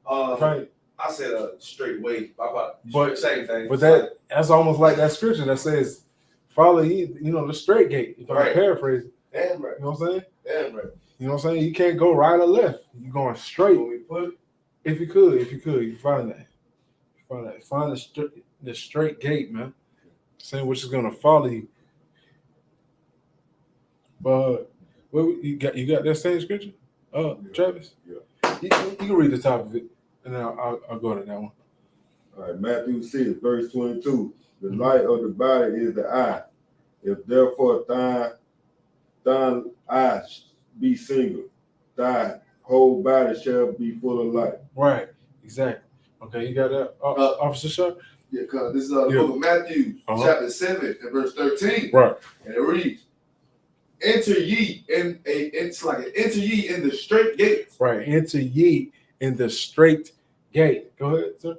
Right. I said a straight way. But same thing. But that's almost like that scripture that says, "Follow ye, the straight gate." If I paraphrase it. Damn right. You know what I'm saying? Damn right. You know what I'm saying? You can't go right or left. You're going straight. If you could, you find that. Find the straight gate, man. Saying which is gonna follow you. But you got that same scripture? Travis? Yeah. You can read the top of it, and then I'll go to that one. All right, Matthew 6, verse 22. The light of the body is the eye. If therefore thine eye be single, thy whole body shall be full of light. Right, exactly. Okay, you got that, Officer Sharp? Yeah, because this is the book of Matthew, chapter 7, and verse 13. Right. And it reads, enter ye in the straight gate. Right. Enter ye in the straight gate. Go ahead, sir.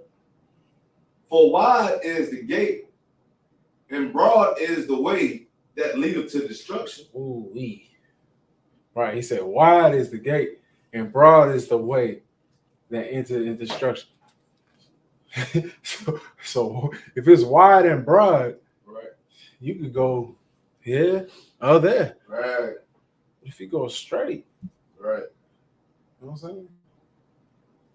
For wide is the gate, and broad is the way that leadeth to destruction. Ooh wee. Right. He said, wide is the gate, and broad is the way that enters in destruction. so if it's wide and broad, you could go there. Right. If you go straight, right. You know what I'm saying?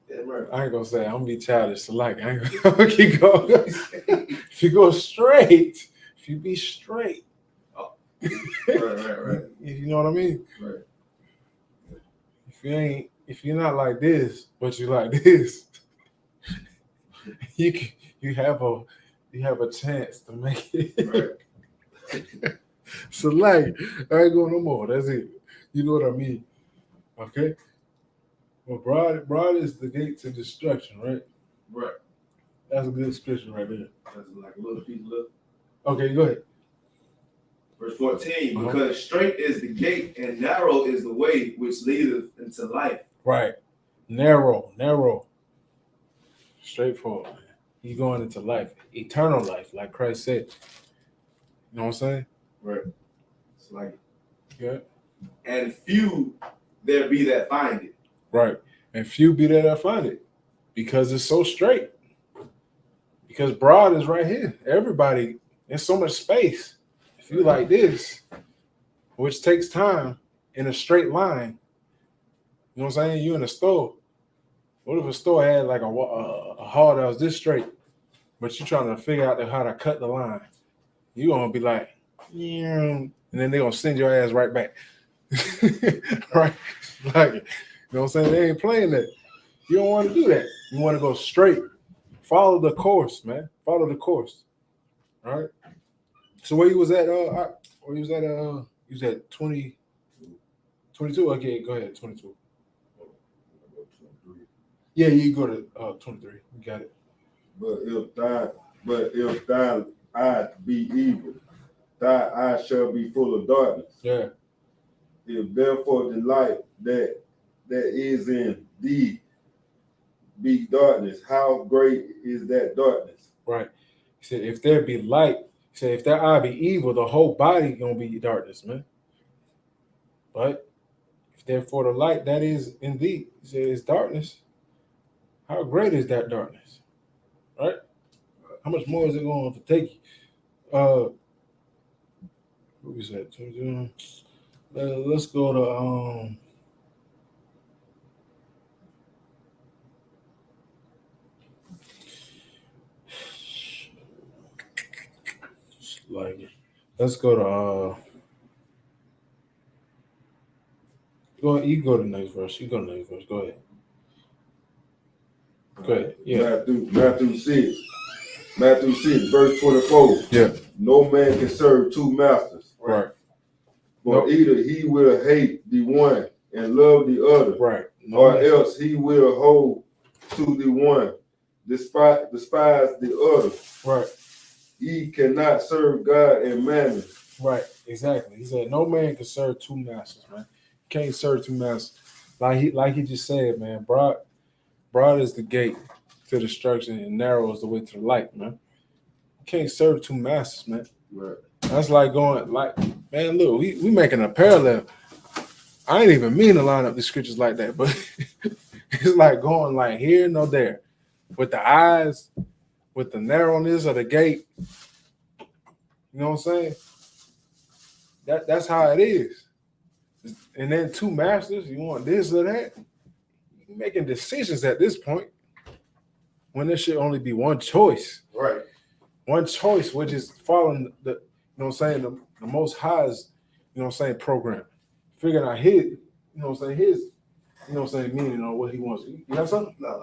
Yeah, right. I ain't gonna say I'm gonna be childish, so like I ain't gonna keep going. If you go straight, if you be straight, right. You know what I mean? Right. If you're not like this, but you like this, you have a chance to make it. Right. So like I ain't going no more. That's it. You know what I mean? Okay. Well, broad is the gate to destruction, right? Right. That's a good scripture right there. That's like a little piece of love. Okay, go ahead. Verse 14, because straight is the gate and narrow is the way which leadeth into life. Right. Narrow. Straightforward. You're going into life, eternal life, like Christ said. You know what I'm saying? Right. It's like, yeah. And few there be that find it. Right. And few be there that find it. Because it's so straight. Because broad is right here. Everybody, there's so much space. If you like this, which takes time in a straight line, you know what I'm saying? You in a store. What if a store had like a hall that was this straight, but you're trying to figure out how to cut the line? You're going to be like, yeah, and then they're going to send your ass right back. Right? Like, you know what I'm saying? They ain't playing that. You don't want to do that. You want to go straight. Follow the course, man. Follow the course. All right? So where you was at, where you was at, you was at 20, 22? Okay, go ahead, 22. Yeah, you go to 23. You got it. But if thy eye be evil, thy eye shall be full of darkness. Yeah. If therefore the light that is in thee be darkness, how great is that darkness? Right. He said, if there be light, he said, if that eye be evil, the whole body gonna be darkness, man. But if therefore the light that is in thee, he said, is darkness, how great is that darkness? Right? How much more is it going to take you? What was that? Let's go to let's go to you go to the next verse. You go to the next verse. Go ahead. Go ahead. Yeah. Matthew 6, verse 24. Yeah. No man can serve two masters. Right. For either he will hate the one and love the other. Right. Or else he will hold to the one, despise the other. Right. Ye cannot serve God and mammon. Right. Exactly. He said no man can serve two masters, man. Can't serve two masters. Like he just said, man. Broad is the gate to destruction and narrow is the way to the light, man. You can't serve two masters, man. Right. That's like going, like, man, look, we making a parallel. I ain't even mean to line up the scriptures like that, but it's like going like here, no there. With the eyes, with the narrowness of the gate. You know what I'm saying? That's how it is. And then two masters, you want this or that? You're making decisions at this point when there should only be one choice. Right. One choice, which is following the, you know what I'm saying, the most highest, you know what I'm saying, program. Figuring out his, you know what I'm saying, his, you know what I'm saying, meaning on what he wants. You got something? No.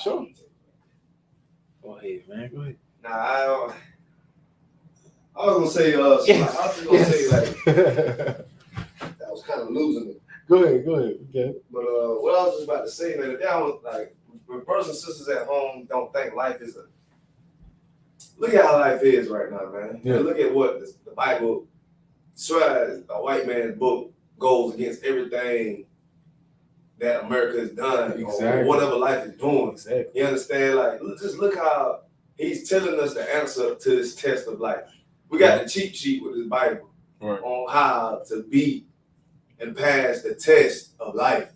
Sure. Go ahead, man. Go ahead. Nah, I was gonna say, I was just gonna say like I was kind of losing it. Go ahead. Okay. But what I was just about to say, man, if y'all was like, when brothers and sisters at home don't think life is look at how life is right now, man. Yeah. Look at what the Bible tries. A white man's book goes against everything that America has done, exactly. Or whatever life is doing. Exactly. You understand? Like, just look how he's telling us the answer to this test of life. We got the cheat sheet with this Bible on how to beat and pass the test of life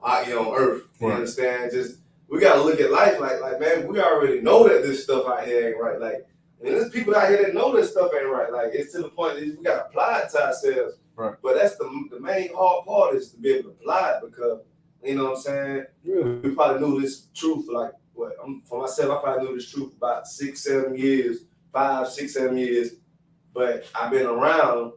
out here on earth. You understand? Just we gotta look at life like man, we already know that this stuff out here ain't right. Like, and there's people out here that know this stuff ain't right. Like, it's to the point that we gotta apply it to ourselves. Right. But that's the main hard part is to be able to apply it because you know what I'm saying? Really? We probably knew this truth for myself, I probably knew this truth about 6, 7 years, 5, 6, 7 years. But I've been alive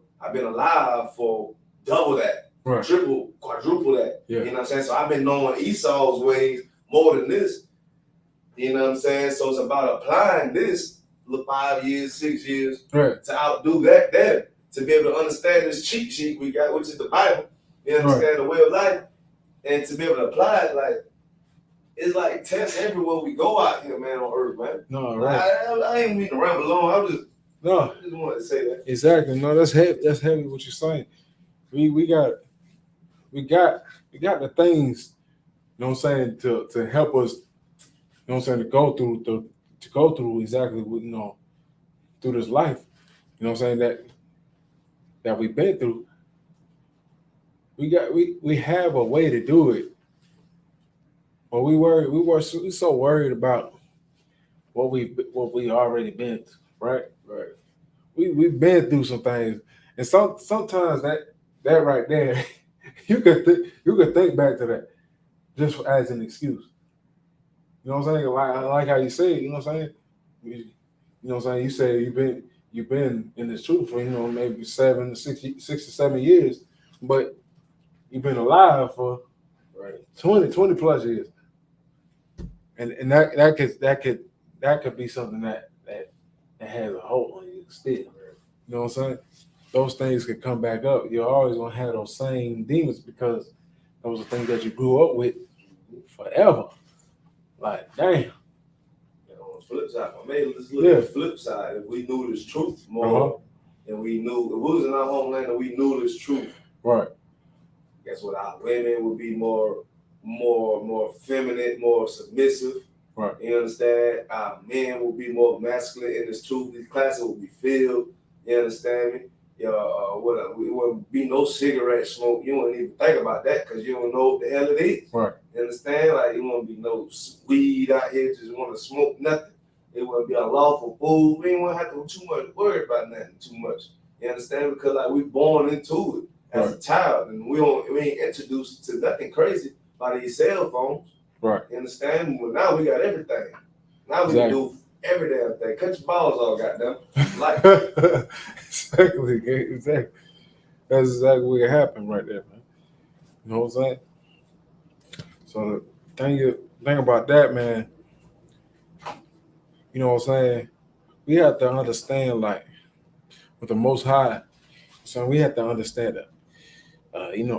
for double that, triple, quadruple that. Yeah. You know what I'm saying? So I've been knowing Esau's ways more than this. You know what I'm saying? So it's about applying this 5 years, 6 years to outdo that there, to be able to understand this cheat sheet we got, which is the Bible. You understand the way of life, and to be able to apply it, like it's like tests everywhere we go out here, man, on earth, man. No, right. I ain't mean to ramble on. I just wanted to say that. Exactly. No, that's heavy. That's heavy what you're saying. We got the things, you know what I'm saying, to help us, you know what I'm saying, to go through exactly what, you know, through this life. You know what I'm saying, that we've been through. We have a way to do it But we so worried about what we already been through, right? Right. We've been through some things, and sometimes that right there, you could think back to that just as an excuse. You know what I'm saying? Like I like how you say it, you know what I'm saying? You know what I'm saying? You say you've been in this truth for maybe 6 to 7 years, but you've been alive for Right. 20 plus years, and that could be something that has a hold on you still. You know what I'm saying? Those things could come back up. You're always gonna have those same demons because those are things that you grew up with forever. Like, damn. On the flip side, let's look at the flip side. If we knew this truth more, and we knew if we was in our homeland and we knew this truth, right? Guess what? Our women would be more feminine, more submissive. Right. You understand? Our men will be more masculine in this truth. These classes will be filled. You understand me? It wouldn't be no cigarette smoke. You wouldn't even think about that because you don't know what the hell it is. Right. You understand? Like, it won't be no weed out here just want to smoke nothing. It wouldn't be a lawful food. We ain't want to have to too much worry about nothing too much. You understand? Because like we born into it as a child, and we ain't introduced to nothing crazy by these cell phones. Right. You understand? Well, now we got everything. Now we can do every damn thing. Cut your balls off, goddamn. Like exactly. That's exactly what happened right there, man. You know what I'm saying? So the thing about that, man, you know what I'm saying? We have to understand, like, with the Most High, so we have to understand that,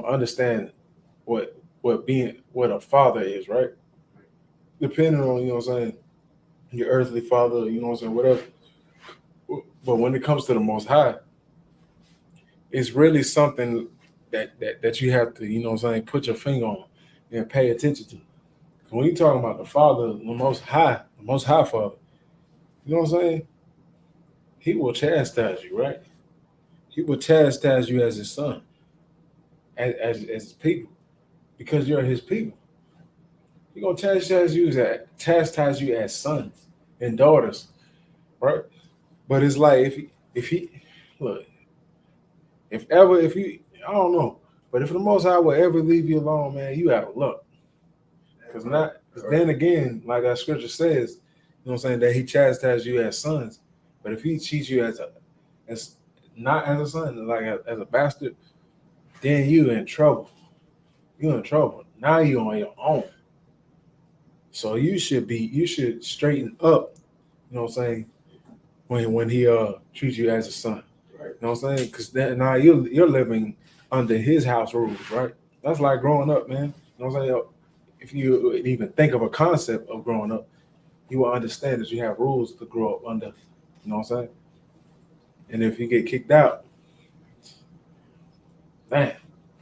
understand what a father is, right? Depending on, you know what I'm saying, your earthly father, you know what I'm saying, whatever. But when it comes to the Most High, it's really something that you have to, you know what I'm saying, put your finger on and pay attention to. When you're talking about the Father, the Most High Father, you know what I'm saying? He will chastise you, right? He will chastise you as his son, as his people, because you're his people. He's gonna chastise you as sons and daughters, right? But it's like if he look, if you I don't know, but if the Most High will ever leave you alone, man, you out of luck. Because then again, like that scripture says, you know what I'm saying, that he chastises you as sons. But if he treats you as not as a son, like as a bastard, then you in trouble. You're in trouble. Now you're on your own. So you should straighten up, you know what I'm saying, when he treats you as a son. Right. You know what I'm saying? Because now you're living under his house rules, right? That's like growing up, man. You know what I'm saying? If you even think of a concept of growing up, you will understand that you have rules to grow up under. You know what I'm saying? And if you get kicked out, man, you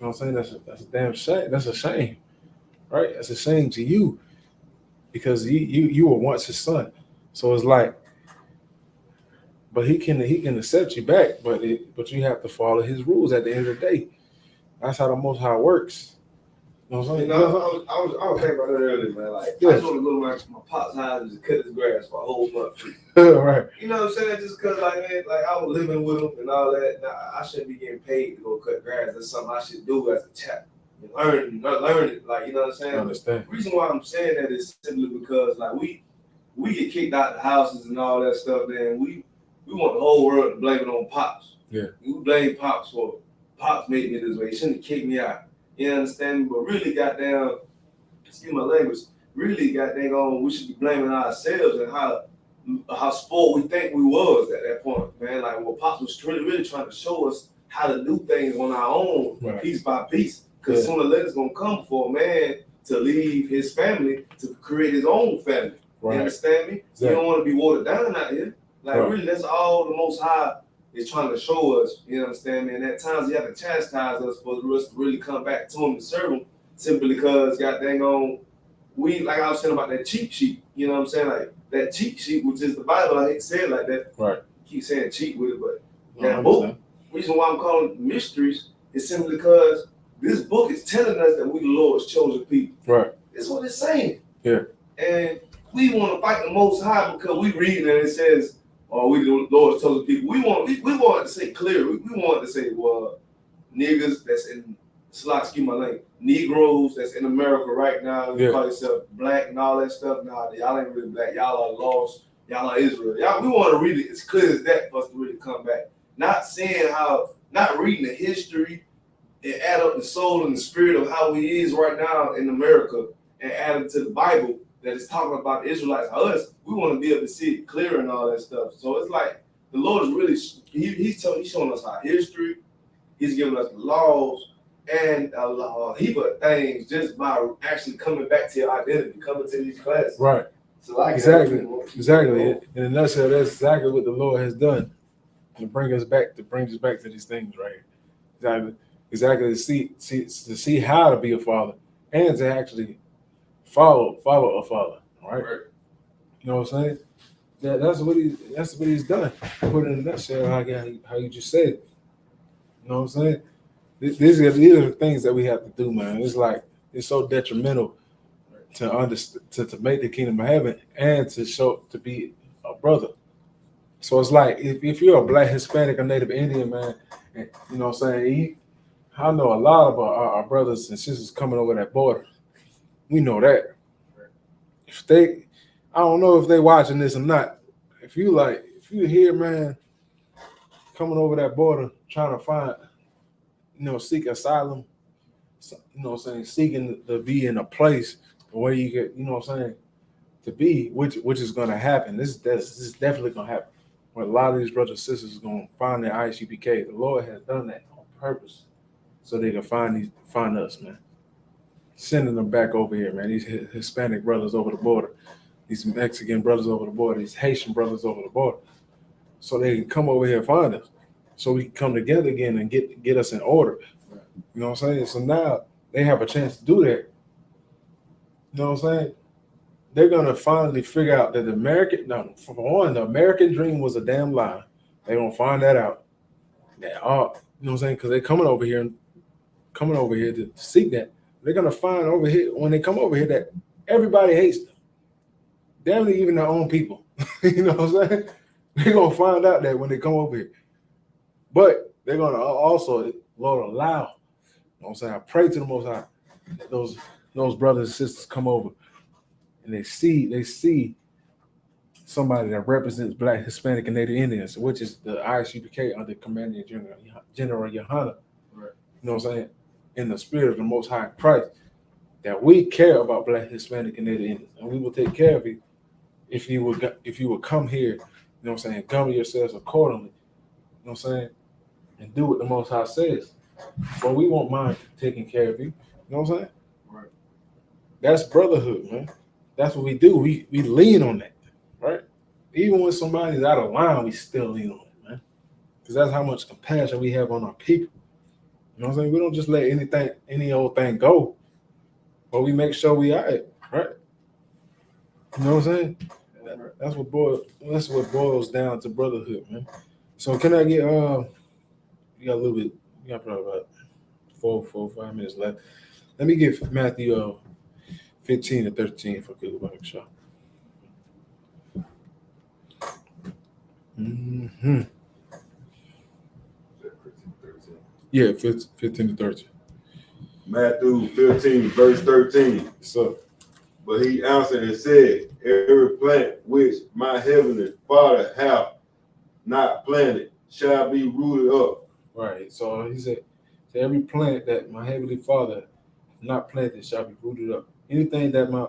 know what I'm saying? That's a damn shame. That's a shame, right? That's a shame to you because you were once his son. So it's like, but he can accept you back, but you have to follow his rules at the end of the day. That's how the Most High works. You know what I'm saying? I was thinking about that earlier, man. Like, I just want to go to my pop's house and just cut his grass for a whole month. Right. You know what I'm saying? Just because, like, man, like I was living with him and all that. Nah, I shouldn't be getting paid to go cut grass. That's something I should do as a chap. Learn it. Like, you know what I'm saying? I understand. The reason why I'm saying that is simply because, like, we get kicked out the houses and all that stuff, man. We want the whole world to blame it on Pops. Yeah. We blame Pops for Pops made me this way. He shouldn't have kicked me out. You understand me? But really, goddamn, excuse my language, really, goddamn, we should be blaming ourselves and how spoiled we think we was at that point, man. Like, well, Pops was really trying to show us how to do things on our own, right, piece by piece. Because sooner or later it's going to come for a man to leave his family to create his own family. Right. You understand me? Exactly. You don't want to be watered down out here. Like, really, that's all the Most High is trying to show us. You understand me? And at times, he have to chastise us for us to really come back to him and serve him, simply because, we, like I was saying about that cheat sheet, you know what I'm saying? Like, that cheat sheet, which is the Bible, I hate to say it like that. Right. Keep saying cheat with it, but that book, reason why I'm calling it mysteries is simply because this book is telling us that we the Lord's chosen people. Right. It's what it's saying. Yeah. And we want to fight the Most High because we read and it says, "Oh, we the Lord told the people." We want to say clear. We want to say, well, niggas that's in excuse my language, Negroes that's in America right now. You call yourself black and all that stuff. Nah, y'all ain't really black. Y'all are lost. Y'all are Israel. We want to read it as clear as that for us to really come back. Not saying not reading the history and add up the soul and the spirit of how we is right now in America and add it to the Bible that is talking about the Israelites. Us, we want to be able to see it clear and all that stuff. So it's like the Lord is really, he's showing us our history. He's giving us the laws and a heap of things just by actually coming back to your identity, coming to these classes. Right. So like exactly. In a nutshell, that's exactly what the Lord has done to bring us back to these things, right? Exactly to see how to be a father and to actually follow a father, right? You know what I'm saying? That's what he's done. Put it in a nutshell, how you just said it. You know what I'm saying? These are the things that we have to do, man. It's like it's so detrimental to understand to make the kingdom of heaven and to be a brother. So it's like if you're a black, Hispanic, or Native Indian, man, and, you know what I'm saying? I know a lot of our brothers and sisters coming over that border. We know that. I don't know if they watching this or not. If you hear, man, coming over that border trying to find, seek asylum, you know what I'm saying, seeking to be in a place where you get, you know what I'm saying, to be, which is going to happen. This is definitely going to happen. Where a lot of these brothers and sisters are going to find their I.S.U.P.K. The Lord has done that on purpose so they can find us, man. Sending them back over here, man. These Hispanic brothers over the border, these Mexican brothers over the border, these Haitian brothers over the border, so they can come over here and find us, so we can come together again and get us in order. You know what I'm saying? So now they have a chance to do that. You know what I'm saying? They're gonna finally figure out that the American dream was a damn lie. They're gonna find that out. You know what I'm saying? Because they're coming over here to seek that. They're gonna find over here when they come over here that everybody hates them. Damn, even their own people. You know what I'm saying? They're gonna find out that when they come over here. But they're gonna also, Lord, allow. You know what I'm saying? I pray to the Most High that those brothers and sisters come over and they see somebody that represents Black, Hispanic, and Native Indians, which is the I.S.U.P.K. under Commanding General YAHANNA. Right. You know what I'm saying? In the spirit of the Most High Christ, that we care about Black, Hispanic, and Native Indians, and we will take care of you if you would come here. You know what I'm saying? Govern yourselves accordingly. You know what I'm saying? And do what the Most High says. But we won't mind taking care of you. You know what I'm saying? Right. That's brotherhood, man. That's what we do. We lean on that, right? Even when somebody's out of line, we still lean on it, man. Because that's how much compassion we have on our people. You know what I'm saying? We don't just let any old thing go, but we make sure we are it, right? You know what I'm saying? That's what boils down to brotherhood, man. So can I get you got a little bit, you got probably about 4-5 minutes left. Let me get Matthew 15 and 13 if I could go back to shop. Mm-hmm. Yeah, 15 to 13. Matthew 15, verse 13. So, but he answered and said, every plant which my heavenly Father hath not planted shall be rooted up. Right. So he said, every plant that my heavenly Father not planted shall be rooted up. Anything that my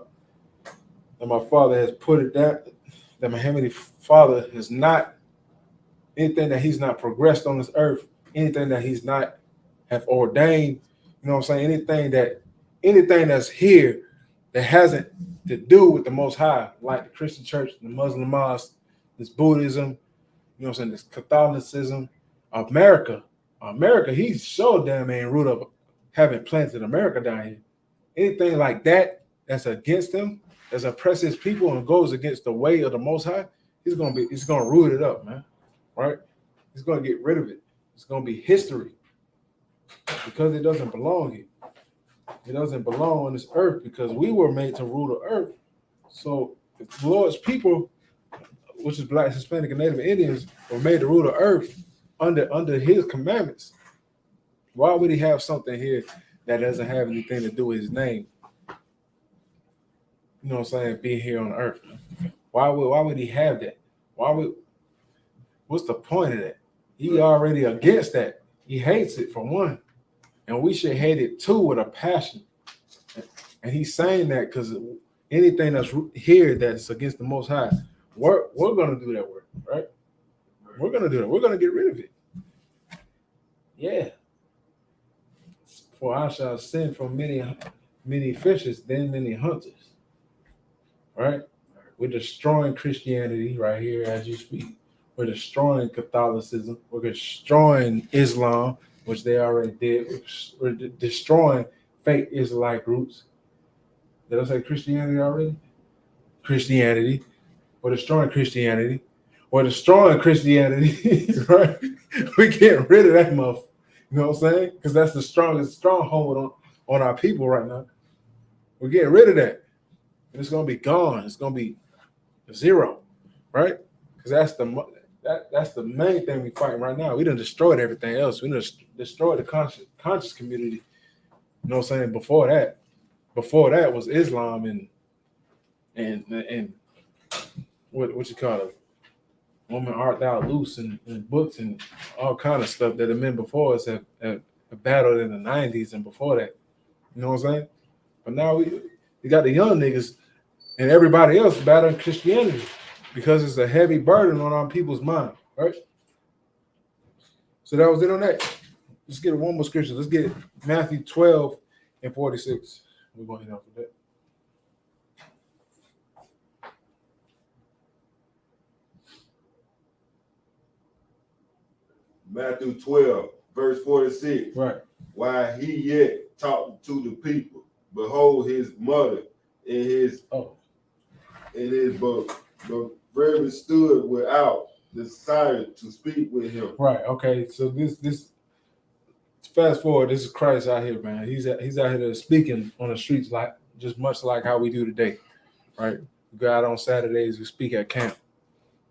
Father has put it down, that my heavenly Father has not, anything that he's not progressed on this earth, anything that he's not have ordained, you know what I'm saying? Anything that's here that hasn't to do with the Most High, like the Christian church, the Muslim mosque, this Buddhism, you know what I'm saying, this Catholicism, America, he so damn ain't root up, haven't planted America down here. Anything like that that's against him, that's oppresses people and goes against the way of the Most High, he's gonna root it up, man. Right? He's gonna get rid of it. It's gonna be history because it doesn't belong here. It doesn't belong on this earth because we were made to rule the earth. So if the Lord's people, which is Black, Hispanic, and Native Indians, were made to rule the earth under his commandments, why would he have something here that doesn't have anything to do with his name? You know what I'm saying? Being here on earth. Why would he have that? What's the point of that? He already against that. He hates it for one. And we should hate it too with a passion. And he's saying that because anything that's here that's against the Most High, we're going to do that work, right? We're going to do that. We're going to get rid of it. Yeah. For I shall send from many fishers, then many hunters. Right? We're destroying Christianity right here as you speak. We're destroying Catholicism. We're destroying Islam, which they already did. We're destroying fake Israelite groups. Did I say Christianity already? Christianity. We're destroying Christianity. We're destroying Christianity, right? We're getting rid of that motherfucker. You know what I'm saying? Because that's the strongest stronghold on our people right now. We're getting rid of that. And it's going to be gone. It's going to be zero, right? Because that's the main thing we're fighting right now. We done destroyed everything else. We done destroyed the conscious community. You know what I'm saying? Before that was Islam and what you call it? Woman Art Thou Loose and books and all kind of stuff that the men before us have battled in the 90s and before that. You know what I'm saying? But now we got the young niggas and everybody else battling Christianity because it's a heavy burden on our people's mind, right? So that was it on that. Let's get one more scripture. Let's get Matthew 12 and 46. We're going to hit off with that. Matthew 12, verse 46. Right. While he yet talked to the people, behold, his mother and his brethren stood without, desired to speak with him. Right. Okay. So this fast forward. This is Christ out here, man. He's out here speaking on the streets like just much like how we do today, right? We go out on Saturdays. We speak at camp.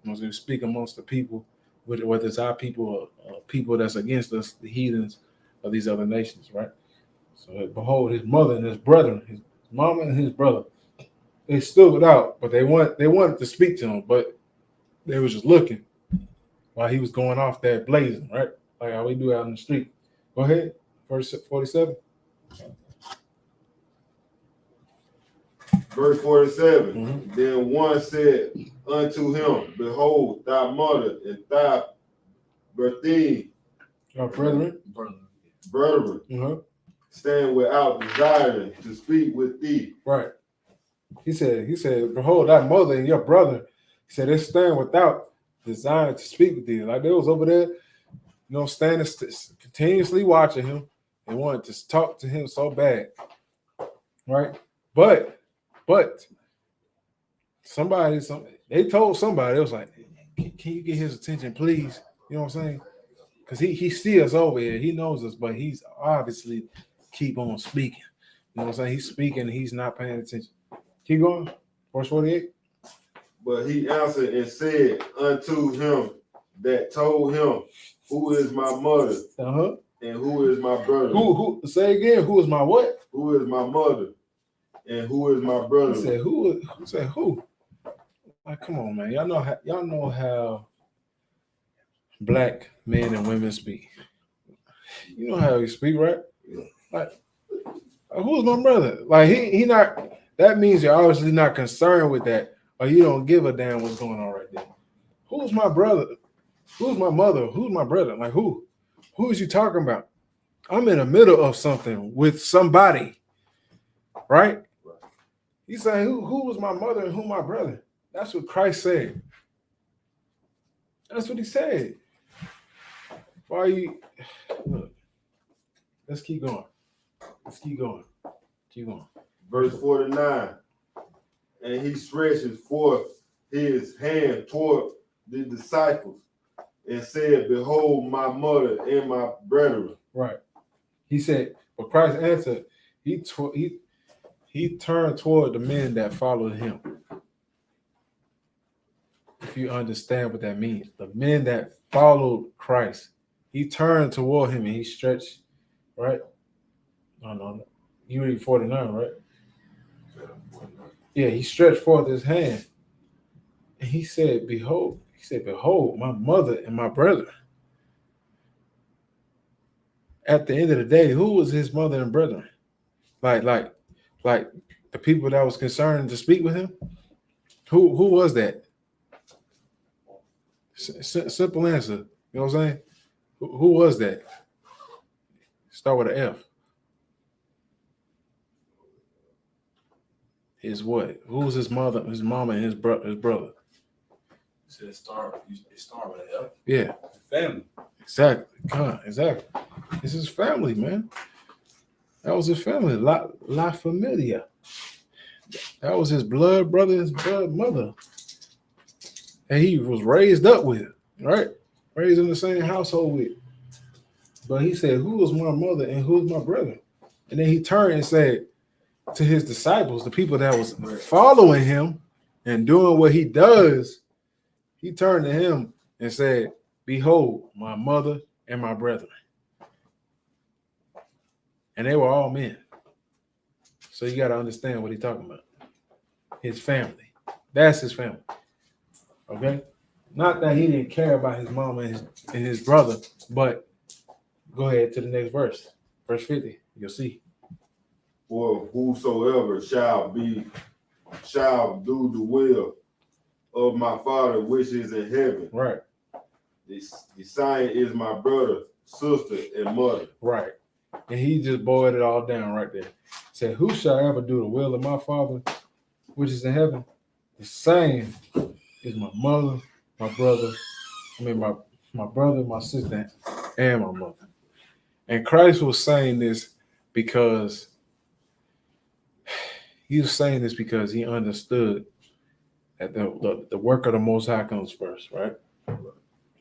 We speak amongst the people, whether it's our people or people that's against us, the heathens of these other nations, right? So behold, his mother and his brethren, his mama and his brother, they stood without, but they wanted to speak to him, but they was just looking while he was going off there blazing, right? Like how we do out in the street. Go ahead, verse 47. Verse 47. Mm-hmm. Then one said unto him, behold, thy mother and thy brethren, stand without, desiring to speak with thee. Right. He said, behold, thy mother and your brother. He said, they stand without, desiring to speak with thee. Like they was over there, standing continuously watching him and wanted to talk to him so bad. Right? But they told somebody, it was like, can you get his attention, please? You know what I'm saying? Because he see us over here. He knows us, but he's obviously keep on speaking. You know what I'm saying? He's speaking, he's not paying attention. Keep going. Verse 48. But he answered and said unto him that told him, who is my mother? Uh-huh. And who is my brother? Who say again? Who is my what? Who is my mother? And who is my brother? He said who? Who said who? Like, come on, man. Y'all know how black men and women speak. You know how he speak, right? Like who's my brother? Like he not. That means you're obviously not concerned with that, or you don't give a damn what's going on right there. Who's my brother? Who's my mother? Who's my brother? Like who? Who is you talking about? I'm in the middle of something with somebody, right? He's saying who was my mother and who my brother? That's what Christ said. That's what he said. Why you look? Let's keep going. Keep going. Verse 49. And he stretches forth his hand toward the disciples and said, behold, my mother and my brethren. Right. He said, but Christ answered he turned toward the men that followed him. If you understand what that means, the men that followed Christ, he turned toward him and he stretched, right? No. You read 49, right? Yeah, he stretched forth his hand and he said, behold, my mother and my brother. At the end of the day, who was his mother and brethren? Like the people that was concerned to speak with him? Who was that? Simple answer. You know what I'm saying? Who was that? Start with an F. His what? Who was his mother, his mama, and his brother? So it start with an F. Yeah. Family. Exactly. Exactly. It's his family, man. That was his family. La Familia. That was his blood brother, his blood mother. And he was raised up with, right? Raised in the same household with. But he said, who was my mother and who was my brother? And then he turned and said to his disciples, the people that was following him and doing what he does, he turned to him and said, behold, my mother and my brethren. And they were all men. So you got to understand what he's talking about. His family. That's his family. Okay? Not that he didn't care about his mama and his brother, but go ahead to the next verse. Verse 50. You'll see. For whosoever shall do the will of my Father which is in heaven. Right. The same is my brother, sister, and mother. Right. And he just boiled it all down right there. Said, who shall ever do the will of my Father which is in heaven? The same is my mother, my brother, my brother, my sister, and my mother. And Christ was saying this because he understood that the work of the Most High comes first, right?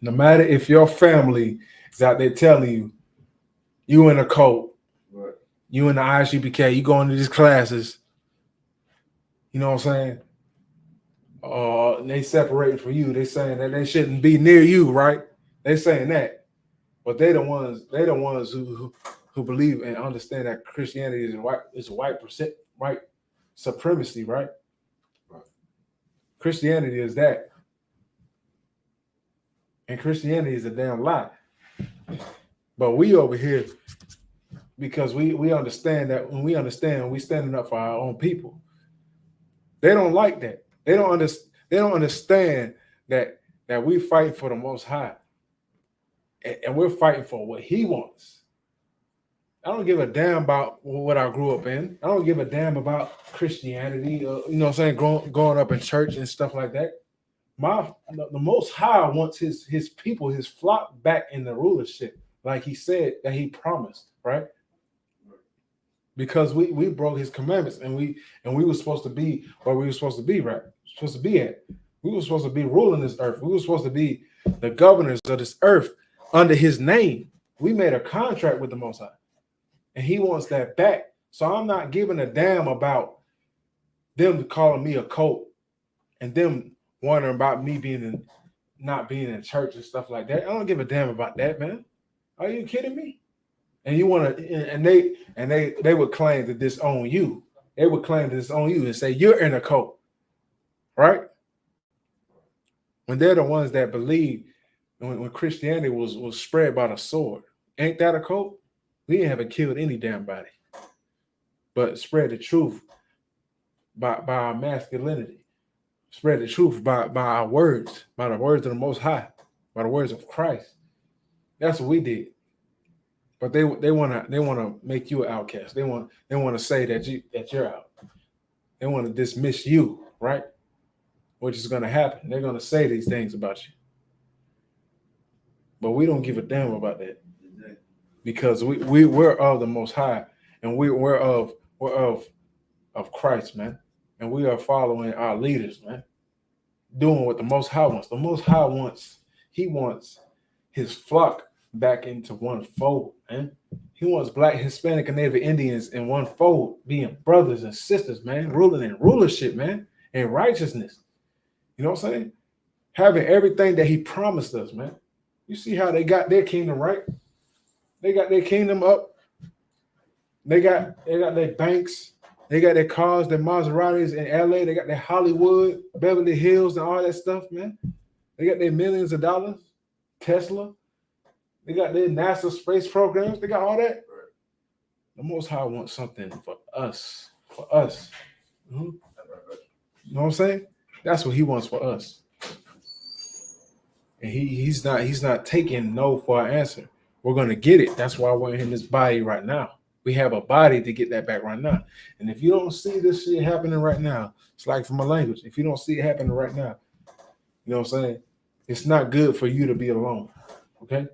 No matter if your family is out there telling you in a cult, Right. you in the I.S.U.P.K, you going to these classes, you know what I'm saying? And they separating from you. They saying that they shouldn't be near you, right? They saying that, but they the ones who believe and understand that Christianity is white supremacy, right? Christianity is that, and Christianity is a damn lie. But we over here, because we understand that when we standing up for our own people. They don't like that. They don't understand that we fight for the Most High, and we're fighting for what He wants. I don't give a damn about what I grew up in. I don't give a damn about Christianity. You know what I'm saying? Growing up in church and stuff like that. The Most High wants his people, his flock back in the rulership, like He said that He promised, right? Because we broke His commandments and we were supposed to be where we were supposed to be, right? Supposed to be at. We were supposed to be ruling this earth. We were supposed to be the governors of this earth under His name. We made a contract with the Most High, and He wants that back. So I'm not giving a damn about them calling me a cult and them wondering about me not being in church and stuff like that. I don't give a damn about that, man. Are you kidding me? And you want to, and they would claim to disown you. They would claim to disown you and say you're in a cult, right? When they're the ones that believe when Christianity was spread by the sword. Ain't that a cult? We haven't killed any damn body, but spread the truth by our masculinity. Spread the truth by our words, by the words of the Most High, by the words of Christ. That's what we did. But they want to make you an outcast. They want to say that you're out. They want to dismiss you, right? Which is going to happen. They're going to say these things about you. But we don't give a damn about that, because we're of the Most High, and we're of Christ, man. And we are following our leaders, man. Doing what the Most High wants. The Most High wants His flock back into one fold, man. He wants Black, Hispanic, and Native Indians in one fold, being brothers and sisters, man, ruling in rulership, man, and righteousness. You know what I'm saying? Having everything that he promised us, man. You see how they got their kingdom right? They got their kingdom up. They got their banks. They got their cars, their Maseratis in LA. They got their Hollywood, Beverly Hills, and all that stuff, man. They got their millions of dollars. Tesla. They got their NASA space programs. They got all that. The Most High wants something for us. For us. Mm-hmm. You know what I'm saying? That's what he wants for us. And he's not taking no for an answer. We're gonna get it. That's why we're in this body right now. We have a body to get that back right now. And if you don't see this shit happening right now, it's like from my language. If you don't see it happening right now, you know what I'm saying? It's not good for you to be alone. Okay?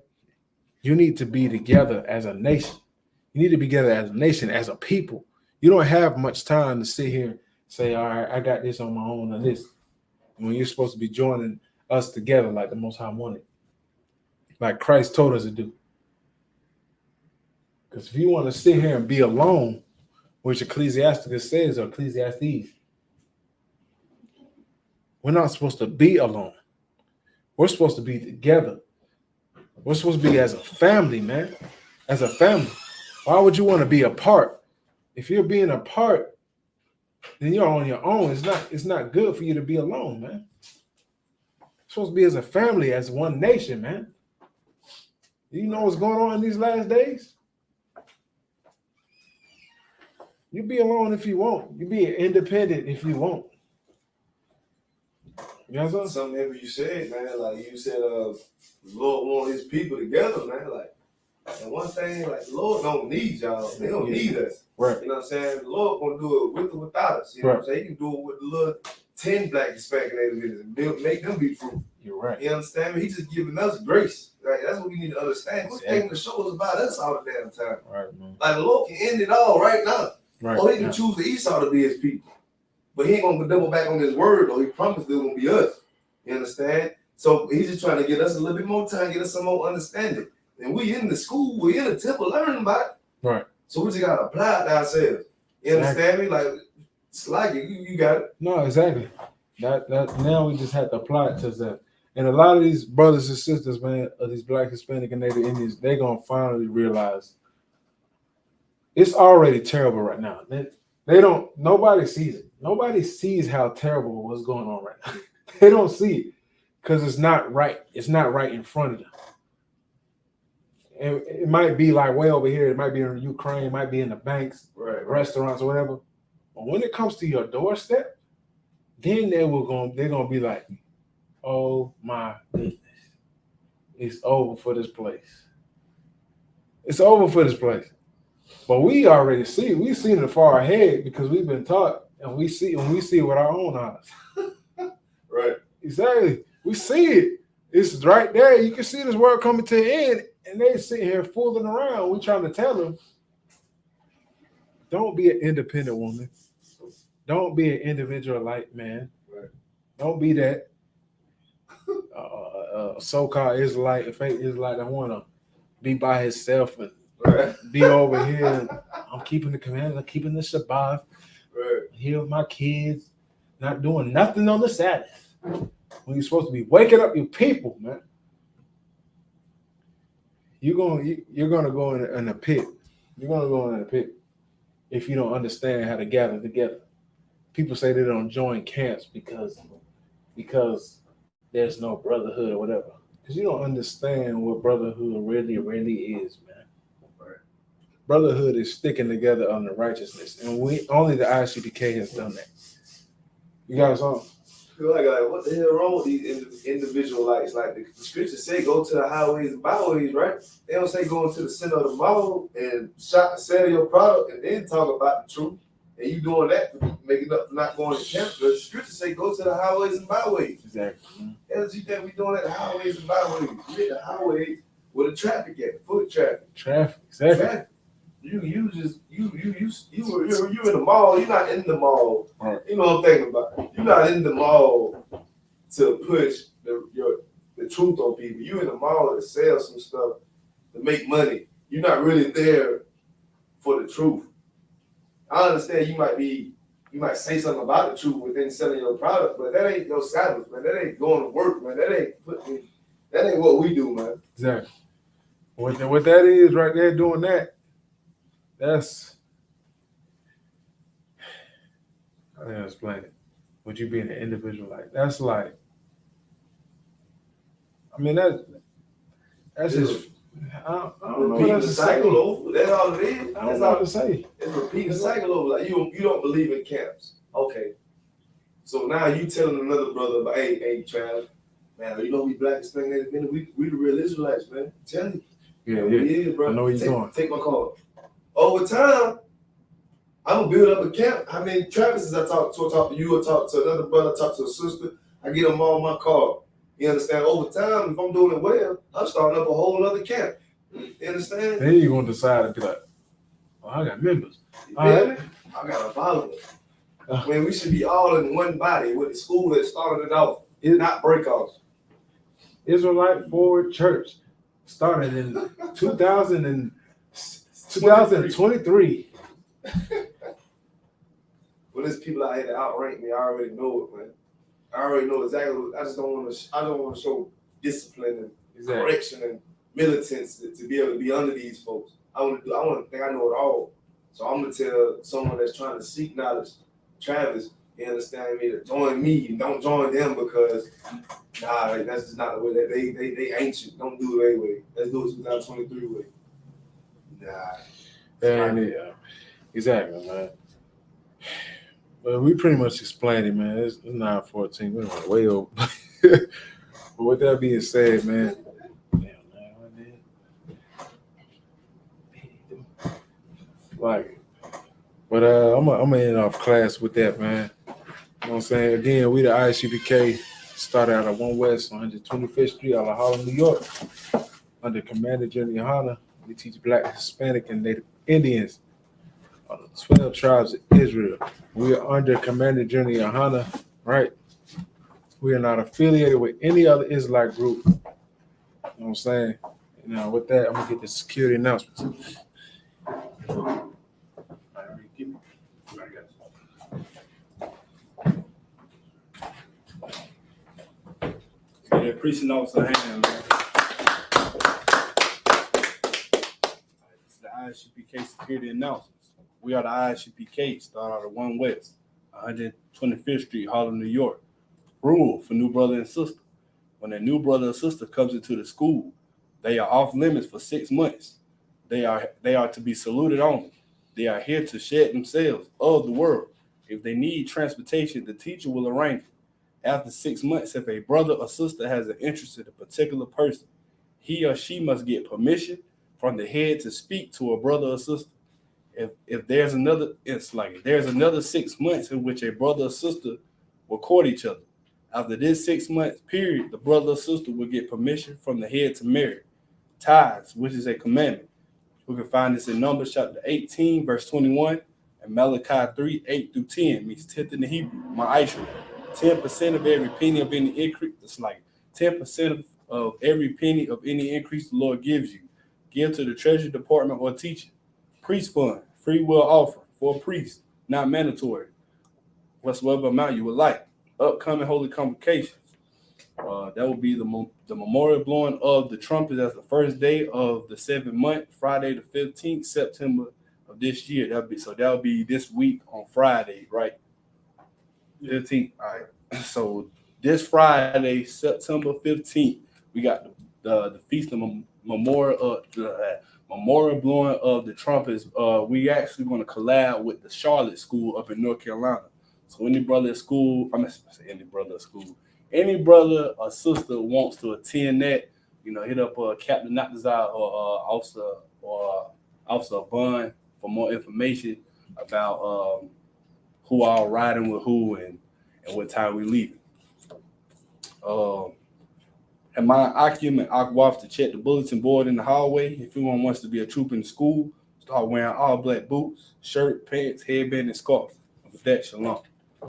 You need to be together as a nation. You need to be together as a nation, as a people. You don't have much time to sit here and say, all right, I got this on my own and this. When you're supposed to be joining us together like the Most High wanted. Like Christ told us to do. Because if you want to sit here and be alone, which Ecclesiasticus says, or Ecclesiastes, we're not supposed to be alone. We're supposed to be together. We're supposed to be as a family, man. As a family. Why would you want to be apart? If you're being apart, then you're on your own. It's not good for you to be alone, man. You're supposed to be as a family, as one nation, man. You know what's going on in these last days? You be alone if you want. You be independent if you want. You know what I'm saying? Something heavy you said, man. Like you said, the Lord want his people together, man. Like, and one thing, like the Lord don't need y'all. They don't need us. Right. You know what I'm saying? The Lord gonna do it with or without us. You know what I'm saying? He can do it with the little 10 Black Hispanic Native Indians and make them be fruitful. You're right. You understand me? He's just giving us grace. Right? That's what we need to understand. Quit taking the show is about us all the damn time. Right, man. Like the Lord can end it all right now. Right. Or he can choose the Esau to be his people. But he ain't gonna double back on his word, though. He promised it was gonna be us. You understand? So he's just trying to get us a little bit more time, get us some more understanding. And we in the school, we in the temple learning about it. Right. So we just gotta apply it to ourselves. You understand me? Like it's like it. You got it. No, exactly. That now we just have to apply it to that. And a lot of these brothers and sisters, man, of these Black, Hispanic, and Native Indians, they're gonna finally realize it's already terrible right now. Nobody sees it. Nobody sees how terrible what's going on right now. They don't see it because it's not right. It's not right in front of them. And it might be like way over here. It might be in Ukraine. It might be in the banks, right, restaurants, or whatever. But when it comes to your doorstep, then they're gonna be like, "Oh my goodness, it's over for this place. It's over for this place." But we already see it. We've seen it far ahead because we've been taught, and we see it with our own eyes. Right. Exactly. We see it. It's right there. You can see this world coming to an end, and they sitting here fooling around. We trying to tell them, don't be an independent woman. Don't be an individualite man. Right. Don't be that so-called Israelite, a fake Israelite that want to be by himself and be over here. And I'm keeping the commandments. I'm keeping the Shabbat. Right. Here with my kids, not doing nothing on the Sabbath. When you're supposed to be waking up your people, man. You're gonna go in a pit. You're gonna go in a pit if you don't understand how to gather together. People say they don't join camps because there's no brotherhood or whatever. Because you don't understand what brotherhood really is, man. Right. Brotherhood is sticking together under righteousness, and only the I.S.U.P.K has done that. You got us on. Like, what the hell wrong with these individualites? Like the scriptures say, go to the highways and byways, right? They don't say go into the center of the mall and shop and sell your product and then talk about the truth. And you doing that for making up for not going to camp. The scriptures say go to the highways and byways. Exactly. As you think we doing at the highways and byways. We at the highways where the traffic at, foot traffic. Traffic, exactly. Traffic. You in the mall. You're not in the mall. Right. You know what I'm thinking about. You're not in the mall to push the truth on people. You in the mall to sell some stuff to make money. you're not really there for the truth. I understand you might say something about the truth within selling your product, but that ain't your Sabbath, man. That ain't going to work, man. That ain't what we do, man. Exactly. What that is right there doing that's I can't explain it. Would you being an individual that's like I mean that's just I don't know repeating what the to cycle say. over. That's all it is. I don't know what to say. It's repeating the cycle over. Like you don't believe in camps. Okay. So now you telling another brother about, hey, Travis, man, you know we black Hispanic, man, we the real Israelites, man. Tell you. Yeah. Is, bro. I know where you're going. Take my call. Over time, I'm gonna build up a camp. How many Travises I talk to you, or talk to another brother, talk to a sister, I get them all my call. You understand? Over time, if I'm doing it well, I'm starting up a whole other camp. You understand? Then you're gonna decide to be like, oh, I got members. You feel me? I got a following. When we should be all in one body with the school that started it off, not breakoffs. Israelite Forward Church started in 2023. Well, there's people out here that outrank me. I already know it, man. I already know exactly. I don't want to show discipline and correction and militance to be able to be under these folks. I want to think I know it all. So I'm gonna tell someone that's trying to seek knowledge, Travis, you understand me, to join me and don't join them because that's just not the way that they ancient. Don't do it their way. Let's do it 2023 way. Yeah, exactly, man. Well, we pretty much explained it, man. It's 9:14. We went way over. But with that being said, man. I'm gonna end off class with that, man. You know what I'm saying? Again, we the I.S.U.P.K. started out of 1 West 125th Street out of Harlem, New York. Under Commander General YAHANNA, we teach Black, Hispanic, and Native Indians of the 12 tribes of Israel. We are under Commander General YAHANNA, right? We are not affiliated with any other Israelite group. You know what I'm saying? Now, with that, I'm gonna get the security announcements. Yeah, precinct officer hand, man. It's the I.S.U.P.K. security announcements. We are the I.S.U.P.K. Start out of 1 West, 125th Street, Harlem, New York. Rule for new brother and sister. When a new brother or sister comes into the school, they are off limits for 6 months. They are to be saluted only. They are here to shed themselves of the world. If they need transportation, the teacher will arrange it. After 6 months, if a brother or sister has an interest in a particular person, he or she must get permission from the head to speak to a brother or sister. If there's another 6 months in which a brother or sister will court each other. After this 6 month period, the brother or sister will get permission from the head to marry. Tithes, which is a commandment. We can find this in Numbers chapter 18, verse 21, and Malachi 3, 8 through 10, means 10th in the Hebrew, ma'ashra. 10% of every penny of any increase. It's like 10% of every penny of any increase the Lord gives you. Give to the treasury department or teacher. Priest fund, free will offering for a priest, not mandatory. Whatsoever amount you would like. Upcoming holy convocation. That will be the memorial blowing of the trumpet as the first day of the 7th month, Friday the 15th September of this year. That'll be this week on Friday, right? 15th. All right. So this Friday, September 15th, we got the feast of memorial blowing of the trumpets. We actually going to collab with the Charlotte School up in North Carolina. So any brother or sister wants to attend that, hit up Captain Notazar or Officer Bun for more information about who all riding with who and what time we leaving. And my Akim and Akwaf to check the bulletin board in the hallway. If anyone wants to be a troop in the school, start wearing all black boots, shirt, pants, headband, and scarf. With that, shalom.